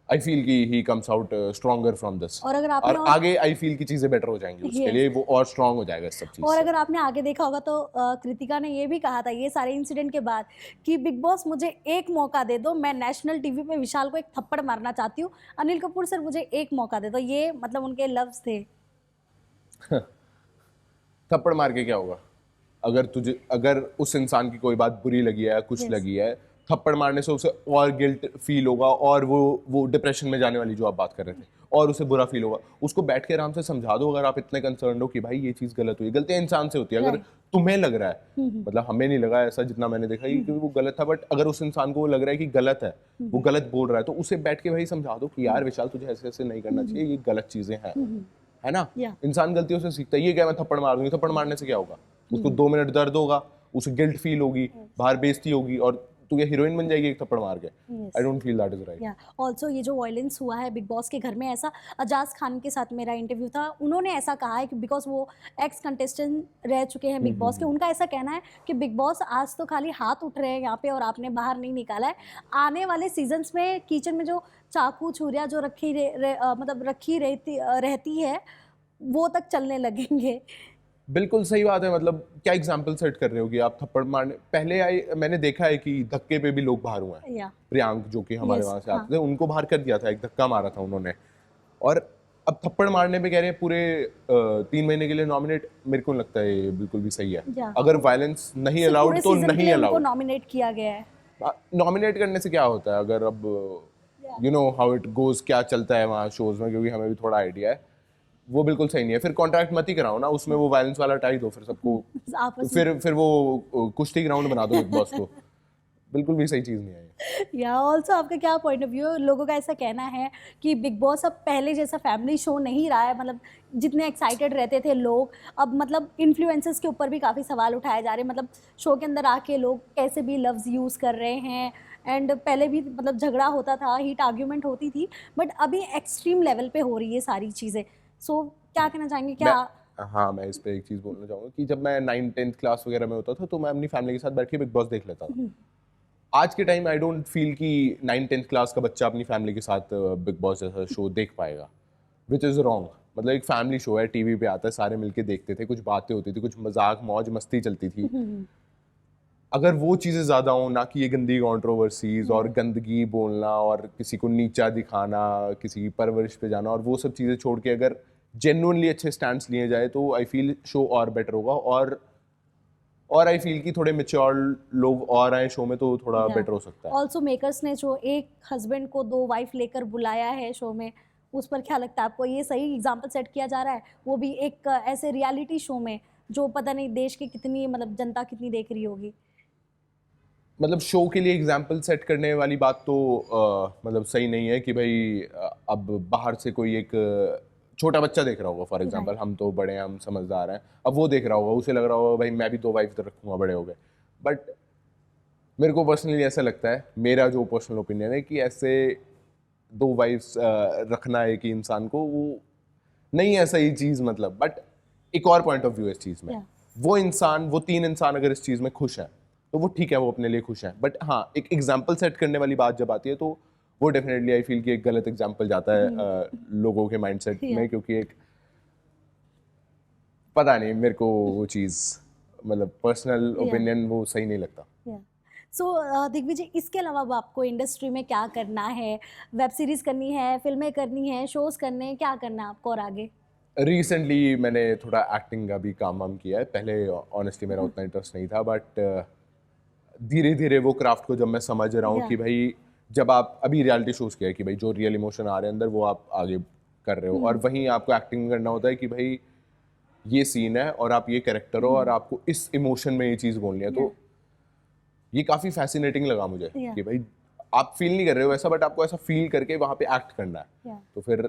आई फील कि he comes out stronger from this. और अगर आपने और आगे आई फील की चीज़ें बेटर हो जाएंगी उसके Yes. लिए, वो और स्ट्रॉन्ग हो जाएगा इस सब चीज़ और से। अगर आपने आगे देखा होगा तो कृतिका ने ये भी कहा था ये सारे इंसिडेंट के बाद कि बिग बॉस मुझे एक मौका दे दो, मैं नेशनल टीवी पे विशाल को एक थप्पड़ मारना चाहती हूँ, अनिल कपूर सर मुझे एक मौका दे दो। ये मतलब उनके लफ्ज थे। थप्पड़ मार के क्या होगा? अगर तुझे, अगर उस इंसान की कोई बात बुरी लगी है, कुछ Yes. लगी है, थप्पड़ मारने से उसे और गिल्ट फील होगा और वो डिप्रेशन में जाने वाली जो आप बात कर रहे थे और उसे बुरा फील होगा। उसको बैठ के आराम से समझा दो, अगर आप इतने कंसर्न हो कि भाई ये चीज़ गलत हुई। गलतियाँ इंसान से होती है, अगर Right. तुम्हें लग रहा है, मतलब हमें नहीं लगा ऐसा जितना मैंने देखा कि वो गलत था, बट अगर उस इंसान को वो लग रहा है कि गलत है, वो गलत बोल रहा है, तो उसे बैठ के भाई समझा दो कि यार विशाल तुझे ऐसे ऐसे नहीं करना चाहिए, ये गलत चीज़ें हैं, है ना। Yeah. इंसान गलतियों से सीखता है। ये क्या मैं थप्पड़ मार दूंगी, थप्पड़ मारने से क्या होगा, उसको 2 मिनट दर्द होगा, उसे गिल्ट फील होगी, बाहर बेइज्जती होगी और तू ये हीरोइन बन जाएगी एक थप्पड़ मार के। I don't feel that is right. या ऑल्सो ये जो वायलेंस हुआ है बिग बॉस के घर में, ऐसा अजाज खान के साथ मेरा इंटरव्यू था, उन्होंने ऐसा कहा है कि बिकॉज वो एक्स कंटेस्टेंट रह चुके हैं बिग बॉस के, उनका ऐसा कहना है कि बिग बॉस आज तो खाली हाथ उठ रहे हैं यहाँ पे और आपने बाहर नहीं निकाला है। आने वाले सीजन्स में किचन में जो चाकू छुरियाँ जो मतलब रखी रहती है वो तक चलने लगेंगे। बिल्कुल सही बात है। मतलब क्या एग्जाम्पल सेट कर रहे हो कि आप थप्पड़ मारने, पहले मैंने देखा है कि धक्के पे भी लोग बाहर हुए हैं। या प्रियांक जो कि हमारे Yes, वहाँ से हाँ. आते थे, उनको बाहर कर दिया था, एक धक्का मारा था उन्होंने। और अब थप्पड़ मारने पे कह रहे हैं पूरे 3 महीने के लिए नॉमिनेट। मेरे को नहीं लगता है ये बिल्कुल भी सही है। Yeah. अगर वायलेंस नहीं सिर्फ अलाउड पूरे तो सीजन के नहीं लिए उनको अलाउड। नॉमिनेट किया गया है। नॉमिनेट करने से क्या होता है, अगर अब you know how it goes, क्या चलता है वहाँ शोज में, क्योंकि हमें भी थोड़ा आइडिया है, वो बिल्कुल सही नहीं है। फिर कॉन्ट्रैक्ट मत ही कराओ ना, उसमें वो वायलेंस वाला टाइट दो फिर सबको, आपस में फिर वो कुश्ती ग्राउंड बना दो बिग बॉस को। बिल्कुल भी सही चीज़ नहीं है ये। या ऑल्सो आपका क्या पॉइंट ऑफ व्यू? लोगों का ऐसा कहना है कि बिग बॉस अब पहले जैसा फैमिली शो नहीं रहा है, मतलब जितने एक्साइटेड रहते थे लोग, अब मतलब इन्फ्लुएंसर्स के ऊपर भी काफ़ी सवाल उठाए जा रहे हैं, मतलब शो के अंदर आके लोग कैसे भी लफ्ज़ यूज़ कर रहे हैं। एंड पहले भी मतलब झगड़ा होता था, हीट आर्ग्यूमेंट होती थी, बट अभी एक्सट्रीम लेवल पे हो रही है सारी चीज़ें। सो क्या कहना चाहेंगे क्या? हाँ, मैं इस पे एक चीज़ बोलना चाहूँगा कि जब मैं 9th-10th क्लास वगैरह में होता था तो मैं अपनी फैमिली के साथ बैठ के बिग बॉस देख लेता था। आज के टाइम आई डोंट फील कि 9th-10th क्लास का बच्चा अपनी फैमिली के साथ बिग बॉस जैसा शो देख पाएगा, विच इज़ रॉन्ग। मतलब एक फैमिली शो है, टीवी पे आता है, सारे मिलके देखते थे, कुछ बातें होती थी, कुछ मजाक मौज मस्ती चलती थी। अगर वो चीज़ें ज़्यादा हों, ना कि ये गंदी कंट्रोवर्सीज और गंदगी बोलना और किसी को नीचा दिखाना, किसी की परवरिश पे जाना, और वो सब चीज़ें छोड़ के अगर जेन्युइनली अच्छे स्टैंड्स लिए जाए तो आई फील शो और बेटर होगा। और आई फील कि थोड़े मेच्योर लोग और आए शो में तो थोड़ा बेटर हो सकता है। ऑल्सो मेकर्स ने जो एक हस्बैंड को 2 वाइफ लेकर बुलाया है शो में, उस पर क्या लगता है आपको? ये सही एग्जाम्पल सेट किया जा रहा है, वो भी एक ऐसे रियलिटी शो में जो पता नहीं देश की कितनी मतलब जनता कितनी देख रही होगी। मतलब शो के लिए एग्जाम्पल सेट करने वाली बात तो मतलब सही नहीं है कि भाई अब बाहर से कोई एक छोटा बच्चा देख रहा होगा, फॉर एग्जांपल, हम तो बड़े हैं, हम समझदार हैं, अब वो देख रहा होगा, उसे लग रहा होगा भाई मैं भी 2 वाइफ रखूंगा, बड़े हो गए। बट मेरे को पर्सनली ऐसा लगता है, मेरा जो पर्सनल ओपिनियन है, कि ऐसे 2 वाइफ्स रखना है कि इंसान को, वो नहीं है सही चीज़। मतलब बट एक और पॉइंट ऑफ व्यू है इस चीज़ में। Yeah. वो इंसान, वो 3 इंसान अगर इस चीज़ में खुश हैं तो वो ठीक है, वो अपने लिए खुश हैं। बट हाँ, एक एग्जाम्पल सेट करने वाली बात जब आती है तो वो डेफिनेटली आई फील कि एक गलत एग्जाम्पल जाता है लोगों के माइंडसेट में, क्योंकि एक पता नहीं, मेरे को वो चीज़, मतलब पर्सनल ओपिनियन, वो सही नहीं लगता। सो दिग्विजय, इसके अलावा अब आपको इंडस्ट्री में क्या करना है? वेब सीरीज करनी है, फिल्में करनी है, शोज करने हैं, क्या करना है आपको और आगे? रिसेंटली मैंने थोड़ा एक्टिंग का भी काम वाम किया है। पहले ऑनेस्टली मेरा उतना इंटरेस्ट नहीं था, बट धीरे धीरे वो क्राफ्ट को जब मैं समझ रहा हूँ कि भाई, जब आप अभी रियलिटी शोज किया है कि भाई जो रियल इमोशन आ रहे हैं अंदर, वो आप आगे कर रहे हो, और वहीं आपको एक्टिंग करना होता है कि भाई ये सीन है और आप ये कैरेक्टर हो और आपको इस इमोशन में ये चीज़ बोलनी है। तो ये काफ़ी फैसिनेटिंग लगा मुझे कि भाई आप फील नहीं कर रहे हो ऐसा, बट आपको ऐसा फील करके वहाँ पे एक्ट करना है। तो फिर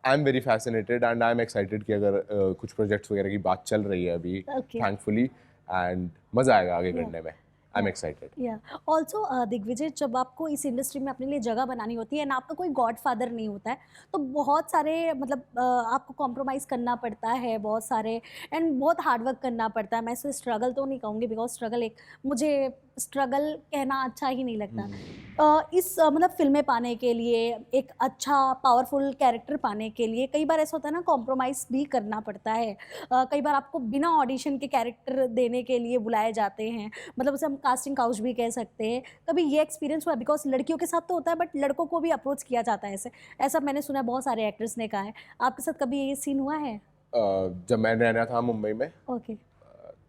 आई am very fascinated and I am excited कि अगर कुछ प्रोजेक्ट्स वगैरह की बात चल रही है अभी, थैंकफुली, एंड मज़ा आएगा आगे करने में। I am excited. या ऑल्सो दिग्विजय, जब आपको इस इंडस्ट्री में अपने लिए जगह बनानी होती है एंड आपका कोई गॉडफादर नहीं होता है, तो बहुत सारे मतलब आपको कॉम्प्रोमाइज़ करना पड़ता है, बहुत सारे, एंड बहुत हार्डवर्क करना पड़ता है। मैं इसे स्ट्रगल तो नहीं कहूँगी, बिकॉज स्ट्रगल, एक मुझे स्ट्रगल कहना अच्छा ही नहीं लगता। इस मतलब फिल्में पाने के लिए, एक अच्छा पावरफुल कैरेक्टर पाने के लिए कई बार ऐसा होता है ना, कॉम्प्रोमाइज़ भी करना पड़ता है। कई बार आपको बिना ऑडिशन के कैरेक्टर देने के लिए बुलाए जाते हैं, मतलब उसे हम कास्टिंग काउच भी कह सकते हैं। कभी ये एक्सपीरियंस हुआ? बिकॉज लड़कियों के साथ तो होता है, बट लड़कों को भी अप्रोच किया जाता है ऐसे, ऐसा मैंने सुना है, बहुत सारे एक्टर्स ने कहा है। आपके साथ कभी ये सीन हुआ है? जब मैं रहना था मुंबई में, ओके।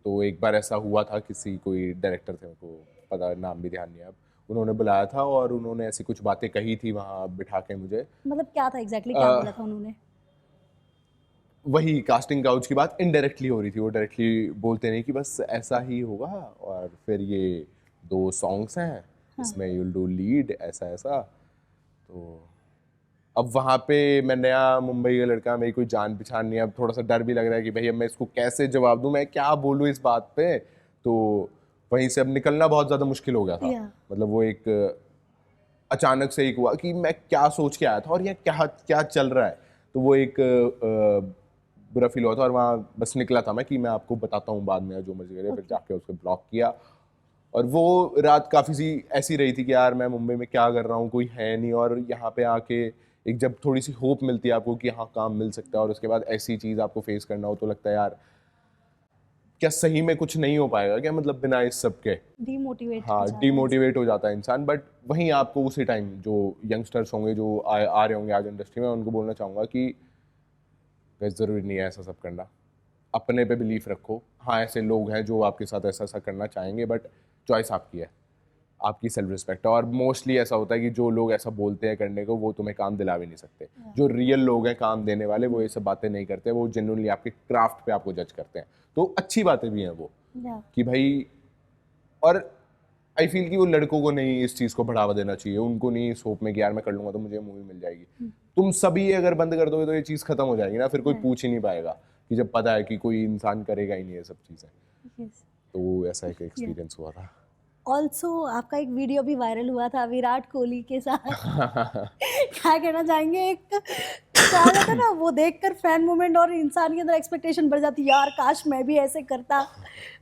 तो एक बार ऐसा हुआ था, किसी कोई डायरेक्टर थे, उनको पता नाम भी ध्यान नहीं है अब, उन्होंने बुलाया था और उन्होंने ऐसी कुछ बातें कही थी वहाँ बिठा के मुझे। मतलब क्या था एग्जैक्टली क्या बोला था उन्होंने? वही कास्टिंग काउच की बात इनडायरेक्टली हो रही थी, वो डायरेक्टली बोलते नहीं कि बस ऐसा ही होगा और फिर ये 2 सॉन्ग्स हैं इसमें यूल डू लीड ऐसा ऐसा। तो अब वहाँ पे मैं नया मुंबई का लड़का, मेरी कोई जान पहचान नहीं है, अब थोड़ा सा डर भी लग रहा है कि भाई अब मैं इसको कैसे जवाब दूँ, मैं क्या बोलूँ इस बात पे। तो वहीं से अब निकलना बहुत ज़्यादा मुश्किल हो गया था। Yeah. मतलब वो एक अचानक से एक हुआ कि मैं क्या सोच के आया था और ये क्या क्या चल रहा है, तो वो एक बुरा फील हुआ था और वहाँ बस निकला था मैं कि मैं आपको बताता हूँ बाद में जो मर्जी करे। फिर जाके उसको ब्लॉक किया और वो रात काफ़ी सी ऐसी रही थी कि यार मैं मुंबई में क्या कर रहा हूँ, कोई है नहीं, और यहाँ पे आके एक जब थोड़ी सी होप मिलती है आपको कि हाँ काम मिल सकता है और उसके बाद ऐसी चीज़ आपको फेस करना हो तो लगता है यार क्या सही में कुछ नहीं हो पाएगा क्या, मतलब बिना इस सब के। डीमोटिवेट हाँ डिमोटिवेट हो जाता है इंसान। बट वहीं आपको उसी टाइम जो यंगस्टर्स होंगे जो आ रहे होंगे आज इंडस्ट्री में, उनको बोलना चाहूँगा कि guys, ज़रूरी नहीं है ऐसा सब करना, अपने पे बिलीफ रखो। हाँ ऐसे लोग हैं जो आपके साथ ऐसा ऐसा करना चाहेंगे बट चॉइस आपकी है, आपकी सेल्फ रिस्पेक्ट है। और मोस्टली ऐसा होता है कि जो लोग ऐसा बोलते हैं करने को वो तुम्हें काम दिला भी नहीं सकते। जो रियल लोग हैं काम देने वाले वो ये सब बातें नहीं करते, वो जेन्युइनली आपके क्राफ्ट पे आपको जज करते हैं। तो अच्छी बातें भी हैं वो कि भाई, और आई फील कि वो लड़कों को नहीं इस चीज़ को बढ़ावा देना चाहिए, उनको नहीं इस होप में कि यार मैं कर लूँगा तो मुझे मूवी मिल जाएगी। तुम सभी अगर बंद कर दोगे तो ये चीज़ खत्म हो जाएगी ना, फिर कोई पूछ ही नहीं पाएगा कि जब पता है कि कोई इंसान करेगा ही नहीं ये सब चीज़ें। तो ऐसा एक एक्सपीरियंस हुआ था। ऑल्सो आपका एक वीडियो भी वायरल हुआ था विराट कोहली के साथ। क्या कहना चाहेंगे? एक क्या कहते हैं ना, वो देखकर फैन मोमेंट और इंसान के अंदर एक्सपेक्टेशन बढ़ जाती है, यार काश मैं भी ऐसे करता।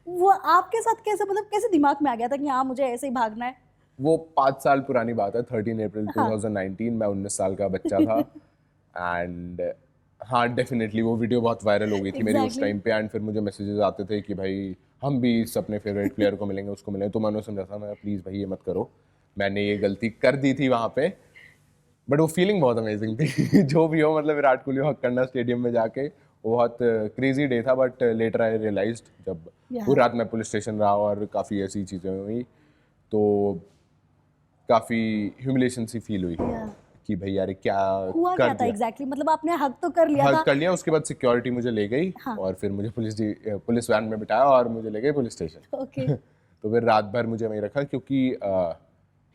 वो आपके साथ कैसे, मतलब कैसे दिमाग में आ गया था कि हाँ मुझे ऐसे ही भागना है? वो 5 साल पुरानी बात है, 13 अप्रैल 2019, मैं 19 साल का बच्चा था। एंड हाँ डेफिनेटली वो वीडियो बहुत वायरल हो गई थी मेरी उस Exactly. टाइम पे। एंड फिर मुझे मैसेजेस आते थे कि भाई हम भी इस अपने फेवरेट प्लेयर को मिलेंगे, उसको मिलेंगे। तो मैंने समझा था मैं प्लीज़ भाई ये मत करो, मैंने ये गलती कर दी थी वहाँ पे। बट वो फीलिंग बहुत अमेजिंग थी। जो भी हो, मतलब विराट कोहली हक करना स्टेडियम में जाके वो बहुत क्रेजी डे था। बट लेटर आई रियलाइज्ड जब वो रात मैं पुलिस स्टेशन रहा और काफ़ी ऐसी चीज़ें हुई तो काफ़ी ह्यूमिलेशन सी फील हुई कि भाई यार क्या हुआ कर क्या था दिया। एग्जैक्टली? मतलब आपने हक तो कर लिया हक था। कर लिया, उसके बाद सिक्योरिटी मुझे ले गई हाँ। और फिर मुझे पुलिस वैन में बिठाया और मुझे ले गए पुलिस स्टेशन। ओके। तो फिर रात भर मुझे वहीं रखा क्योंकि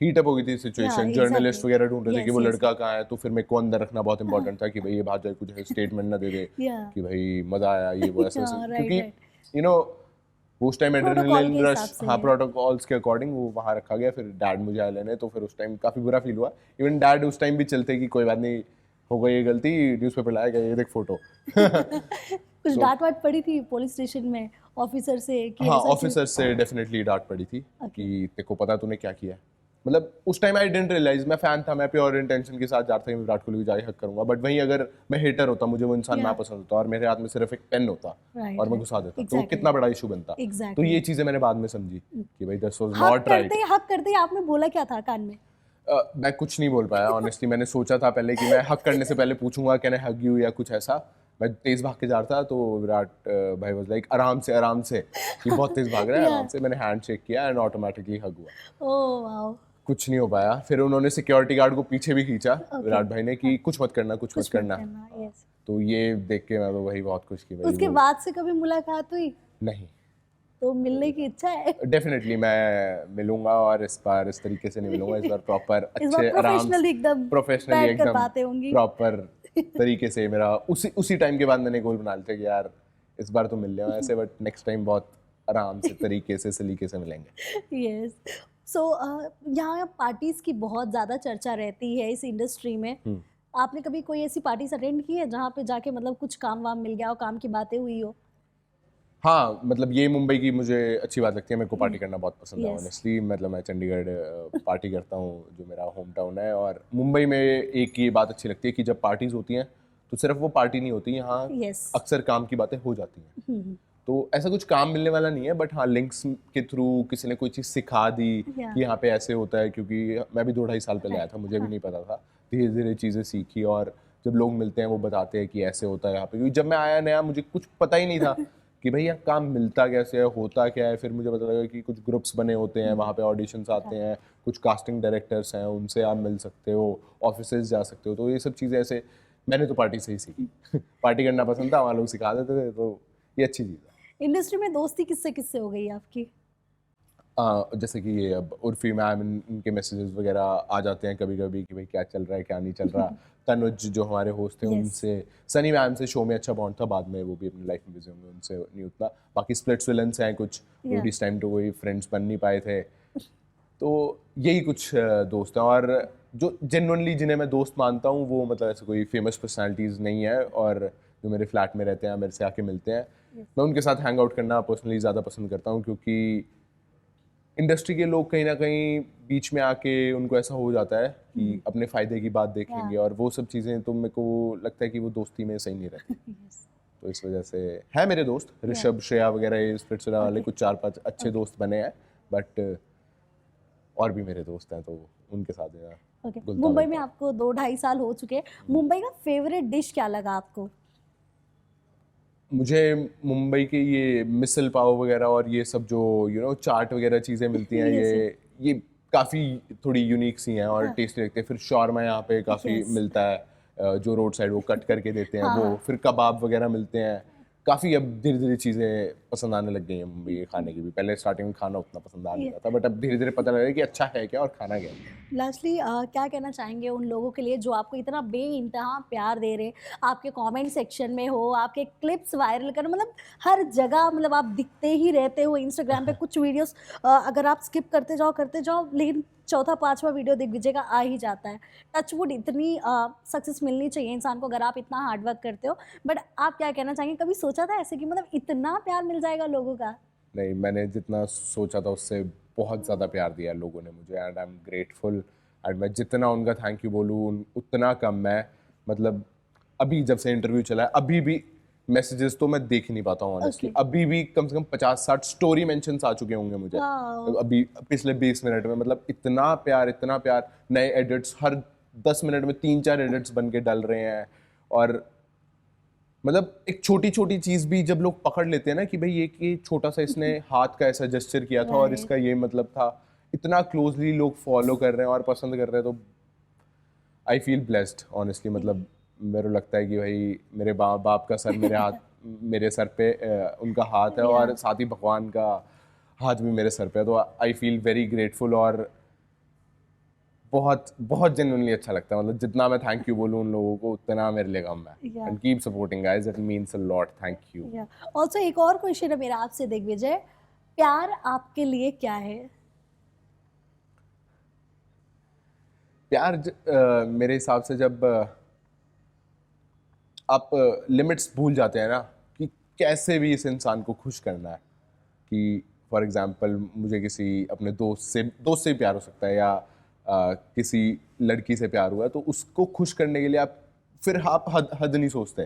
हीट अप हो गई थी सिचुएशन। Yeah, journalist exactly. वगैरह ढूंढ रहे थे कि Yes, वो yes. लड़का कहाँ है, तो फिर मेरे को अंदर रखना बहुत इंपॉर्टेंट था कि भाई ये बात जाए कुछ स्टेटमेंट ना दे दे Yeah. कि भाई मजा आया ये वो ऐसा हाँ, right, क्योंकि right. यू नो उस टाइम Protocol एड्रेनलिन के रश, हिसाब से। हाँ प्रोटोकॉल्स के अकॉर्डिंग वो वहाँ रखा गया। फिर डैड मुझे आया लेने, तो फिर उस टाइम काफ़ी बुरा फील हुआ। इवन डैड उस टाइम भी चलते कि कोई बात नहीं, हो गई ये गलती, न्यूज़पेपर लाया गया, ये देख फोटो। कुछ डांट वाट पड़ी थी पुलिस स्टेशन में ऑफिसर से कि हाँ ऐसा क्यों? ऑफिसर से डेफिनेटली डांट पड़ी थी कि तेरे को पता तूने क्या किया है। मतलब उस टाइम आई डिडंट रियलाइज, मैं फैन था, मैं प्योर इंटेंशन के साथ जाता था कि मैं विराट कोहली को जाके हक करूंगा। बट वहीं अगर मैं हेटर होता, मुझे वो इंसान ना पसंद होता और मेरे हाथ में सिर्फ एक पेन होता Right, और मैं right. घुसा देता, तो वो Exactly. कितना बड़ा इशू बनता। Exactly. तो ये चीजें मैंने बाद में समझी कि भाई दिस वाज हक नॉट राइट। करते ही आपने बोला क्या था कान में? मैं कुछ नहीं बोल पाया ऑनेस्टली। मैंने सोचा था पहले कि मैं हक करने से पहले पूछूंगा कैन आई हग यू या कुछ ऐसा। मैं तेज भाग के जा रहा था तो विराट भाई वाज लाइक आराम से कि बहुत तेज भाग रहा है, आराम से। मैंने हैंड शेक किया एंड ऑटोमेटिकली हग हुआ। Oh wow. कुछ नहीं हो पाया। फिर उन्होंने सिक्योरिटी गार्ड को पीछे भी खींचा विराट भाई ने कि कुछ मत करना, कुछ मत करना। यस। तो ये देख के मैं तो वही बहुत खुश की भाई उसके बाद से कभी मुलाकात हुई? नहीं। तो मिलने की इच्छा है? डेफिनेटली मैं मिलूंगा और इस बार इस तरीके से नहीं मिलूंगा, इस बार प्रॉपर इस बार अच्छे आराम प्रोफेशनली एकदम प्रोफेशनली बैठ कर एकदम बातें होंगी। प्रॉपर तरीके से। मेरा उसी टाइम के बाद मैंने गोल बना लिया कि यार इस बार तो मिल लेगा ऐसे, बट नेक्स्ट टाइम बहुत आराम से तरीके से सलीके से मिलेंगे। यस। सो यहाँ पार्टीज की बहुत ज़्यादा चर्चा रहती है इस इंडस्ट्री में। आपने कभी कोई ऐसी पार्टीज अटेंड की है जहाँ पे जाके मतलब कुछ काम वाम मिल गया हो, काम की बातें हुई हो? हाँ मतलब ये मुंबई की मुझे अच्छी बात लगती है, मेरे को पार्टी करना बहुत पसंद है Yes. ऑनेस्टली। मतलब मैं चंडीगढ़ पार्टी करता हूँ जो मेरा होम टाउन है, और मुंबई में एक ये बात अच्छी लगती है कि जब पार्टीज होती हैं तो सिर्फ वो पार्टी नहीं होती, यहाँ Yes. अक्सर काम की बातें हो जाती हैं। तो ऐसा कुछ काम मिलने वाला नहीं है, बट हाँ लिंक्स के थ्रू किसी ने कोई चीज़ सिखा दी Yeah. कि यहाँ पे ऐसे होता है। क्योंकि मैं भी 2-2.5 साल पहले आया था, मुझे भी नहीं पता था। धीरे धीरे चीज़ें सीखी और जब लोग मिलते हैं वो बताते हैं कि ऐसे होता है यहाँ पे। क्योंकि जब मैं आया नया मुझे कुछ पता ही नहीं था कि भाई यहाँ काम मिलता कैसे है, होता क्या है। फिर मुझे पता लगा कि कुछ ग्रुप्स बने होते हैं, वहाँ पे ऑडिशंस आते हैं, कुछ कास्टिंग डायरेक्टर्स हैं, उनसे आप मिल सकते हो, ऑफिसेज जा सकते हो। तो ये सब चीज़ें ऐसे मैंने तो पार्टी से ही सीखी। पार्टी करना पसंद था, वहाँ लोग सिखा देते थे, तो ये अच्छी चीज़ है। इंडस्ट्री में दोस्ती किससे किससे हो गई आपकी? जैसे कि ये अब उर्फी मैम, इनके मैसेजेस वगैरह आ जाते हैं कभी कभी कि भाई क्या चल रहा है क्या नहीं चल रहा। तनुज जो हमारे होस्ट थे Yes. उनसे, सनी मैम से शो में अच्छा बॉन्ड था, बाद में वो भी अपनी लाइफ में बिजी होंगे, उनसे नहीं उतना। बाकी स्प्लिट्स विलन्स हैं कुछ, Yeah. वो इस टाइम तो कोई फ्रेंड्स बन नहीं पाए थे। तो यही कुछ दोस्त हैं, और जो जेन्युइनली जिन्हें मैं दोस्त मानता हूँ वो मतलब ऐसे कोई फेमस पर्सनालिटीज़ नहीं है, और जो मेरे फ्लैट में रहते हैं, मेरे से आके मिलते हैं, मैं उनके साथ हैंग आउट करना पर्सनली ज़्यादा पसंद करता हूँ, क्योंकि इंडस्ट्री के लोग कहीं ना कहीं बीच में आके उनको ऐसा हो जाता है कि अपने फ़ायदे की बात देखेंगे, और वो सब चीज़ें तो मेरे को लगता है कि वो दोस्ती में सही नहीं रहती। तो इस वजह से है मेरे दोस्त ऋषभ, श्रेया वगैरह, ये स्प्लिट्सविला वाले कुछ 4-5 अच्छे दोस्त बने हैं, बट और भी मेरे दोस्त हैं, तो उनके साथ ओके, गुलता मुंबई रहता में है। आपको 2-2.5 साल हो चुके हैं। मुंबई का फेवरेट डिश क्या लगा आपको? मुझे मुंबई के ये मिसल पाव वगैरह और ये सब जो चाट वगैरह चीज़ें मिलती हैं, Yes, ये काफ़ी थोड़ी यूनिक सी हैं और हाँ। टेस्टी लगते हैं। फिर शॉर्मा यहाँ पे काफ़ी Yes. मिलता है, जो रोड साइड वो कट करके देते हैं हाँ, वो। हाँ। फिर कबाब वगैरह मिलते हैं काफ़ी। अब धीरे धीरे चीज़ें पसंद आने लग गई हैं मुंबई के खाने की भी। पहले स्टार्टिंग में खाना उतना पसंद आ नहीं रहा था, बट अब धीरे धीरे पता लग रहा है कि अच्छा है क्या और खाना क्या है। लास्टली क्या कहना चाहेंगे उन लोगों के लिए जो आपको इतना बेइंतहा प्यार दे रहे, आपके कमेंट सेक्शन में हो, आपके क्लिप्स वायरल कर, मतलब हर जगह, मतलब आप दिखते ही रहते हो। इंस्टाग्राम पे कुछ वीडियोस अगर आप स्किप करते जाओ, लेकिन चौथा पांचवा वीडियो दिग्विजय का आ ही जाता है। टचवुड, इतनी सक्सेस मिलनी चाहिए इंसान को अगर आप इतना हार्डवर्क करते हो। बट आप क्या कहना चाहेंगे, कभी सोचा था ऐसे कि मतलब इतना प्यार मिल जाएगा लोगों का? नहीं, मैंने जितना सोचा था उससे बहुत ज़्यादा प्यार दिया है लोगों ने मुझे, and I am grateful. And मैं जितना उनका थैंक यू बोलूँ उतना कम है। मतलब अभी जब से इंटरव्यू चला है, अभी भी मैसेजेस तो मैं देख ही नहीं पाता हूँ ऑनेस्टली। Okay. अभी भी कम से कम 50-60 स्टोरी मेंशंस आ चुके होंगे मुझे Wow. अभी पिछले 20 मिनट में। मतलब इतना प्यार, नए एडिट्स हर 10 मिनट में 3-4 एडिट्स बन के डल रहे हैं। और मतलब एक छोटी छोटी चीज भी जब लोग पकड़ लेते हैं ना कि भाई ये कि छोटा सा इसने हाथ का ऐसा जेस्चर किया था और Right. इसका ये मतलब था, इतना क्लोजली लोग फॉलो कर रहे हैं और पसंद कर रहे हैं, तो आई फील ब्लेस्ड ऑनेस्टली। मतलब मेरे को लगता है कि भाई मेरे बाप का सर मेरे हाथ मेरे सर पे उनका हाथ है, और Yeah. साथ ही भगवान का हाथ भी मेरे सर पे है। तो आई फील वेरी ग्रेटफुल, और बहुत बहुत जेन्युइनली अच्छा लगता है। मतलब जितना मैं थैंक यू बोलूँ उन लोगों को उतना मेरे लिए कम है। Yeah. And keep supporting guys, it means a lot, thank you. या ऑल्सो एक और क्वेश्चन है मेरा आपसे दिग्विजय, प्यार आपके लिए क्या है? प्यार मेरे हिसाब से जब आप लिमिट्स भूल जाते हैं ना कि कैसे भी इस इंसान को खुश करना है। कि फॉर एग्जांपल मुझे किसी अपने दोस्त से प्यार हो सकता है, या किसी लड़की से प्यार हुआ है, तो उसको खुश करने के लिए आप हद नहीं सोचते।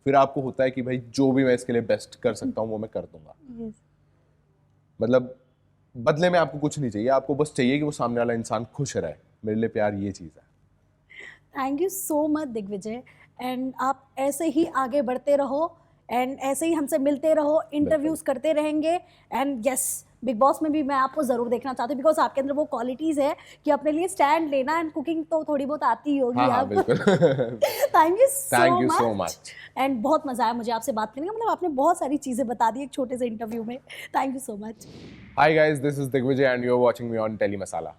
फिर आपको होता है कि भाई जो भी मैं इसके लिए बेस्ट कर सकता हूँ वो मैं कर दूंगा। Yes. मतलब बदले में आपको कुछ नहीं चाहिए, आपको बस चाहिए कि वो सामने वाला इंसान खुश रहे। मेरे लिए प्यार ये चीज़ है। Thank you so much Digvijay, and आप ऐसे ही आगे बढ़ते रहो, एंड ऐसे ही हमसे मिलते रहो, इंटरव्यूज करते रहेंगे। एंड यस, बिग बॉस में भी मैं आपको ज़रूर देखना चाहती हूँ, बिकॉज आपके अंदर वो क्वालिटीज़ है कि अपने लिए स्टैंड लेना, एंड कुकिंग तो थोड़ी बहुत आती ही होगी हाँ हाँ आपको। बिल्कुल। Thank you Thank you so so much. Much, and बहुत मज़ा आया मुझे आपसे बात करने का। मतलब आपने बहुत सारी चीज़ें बता दी एक छोटे से इंटरव्यू में। Thank you so much. Hi guys, this is Digvijay and you're watching me on Tele Masala.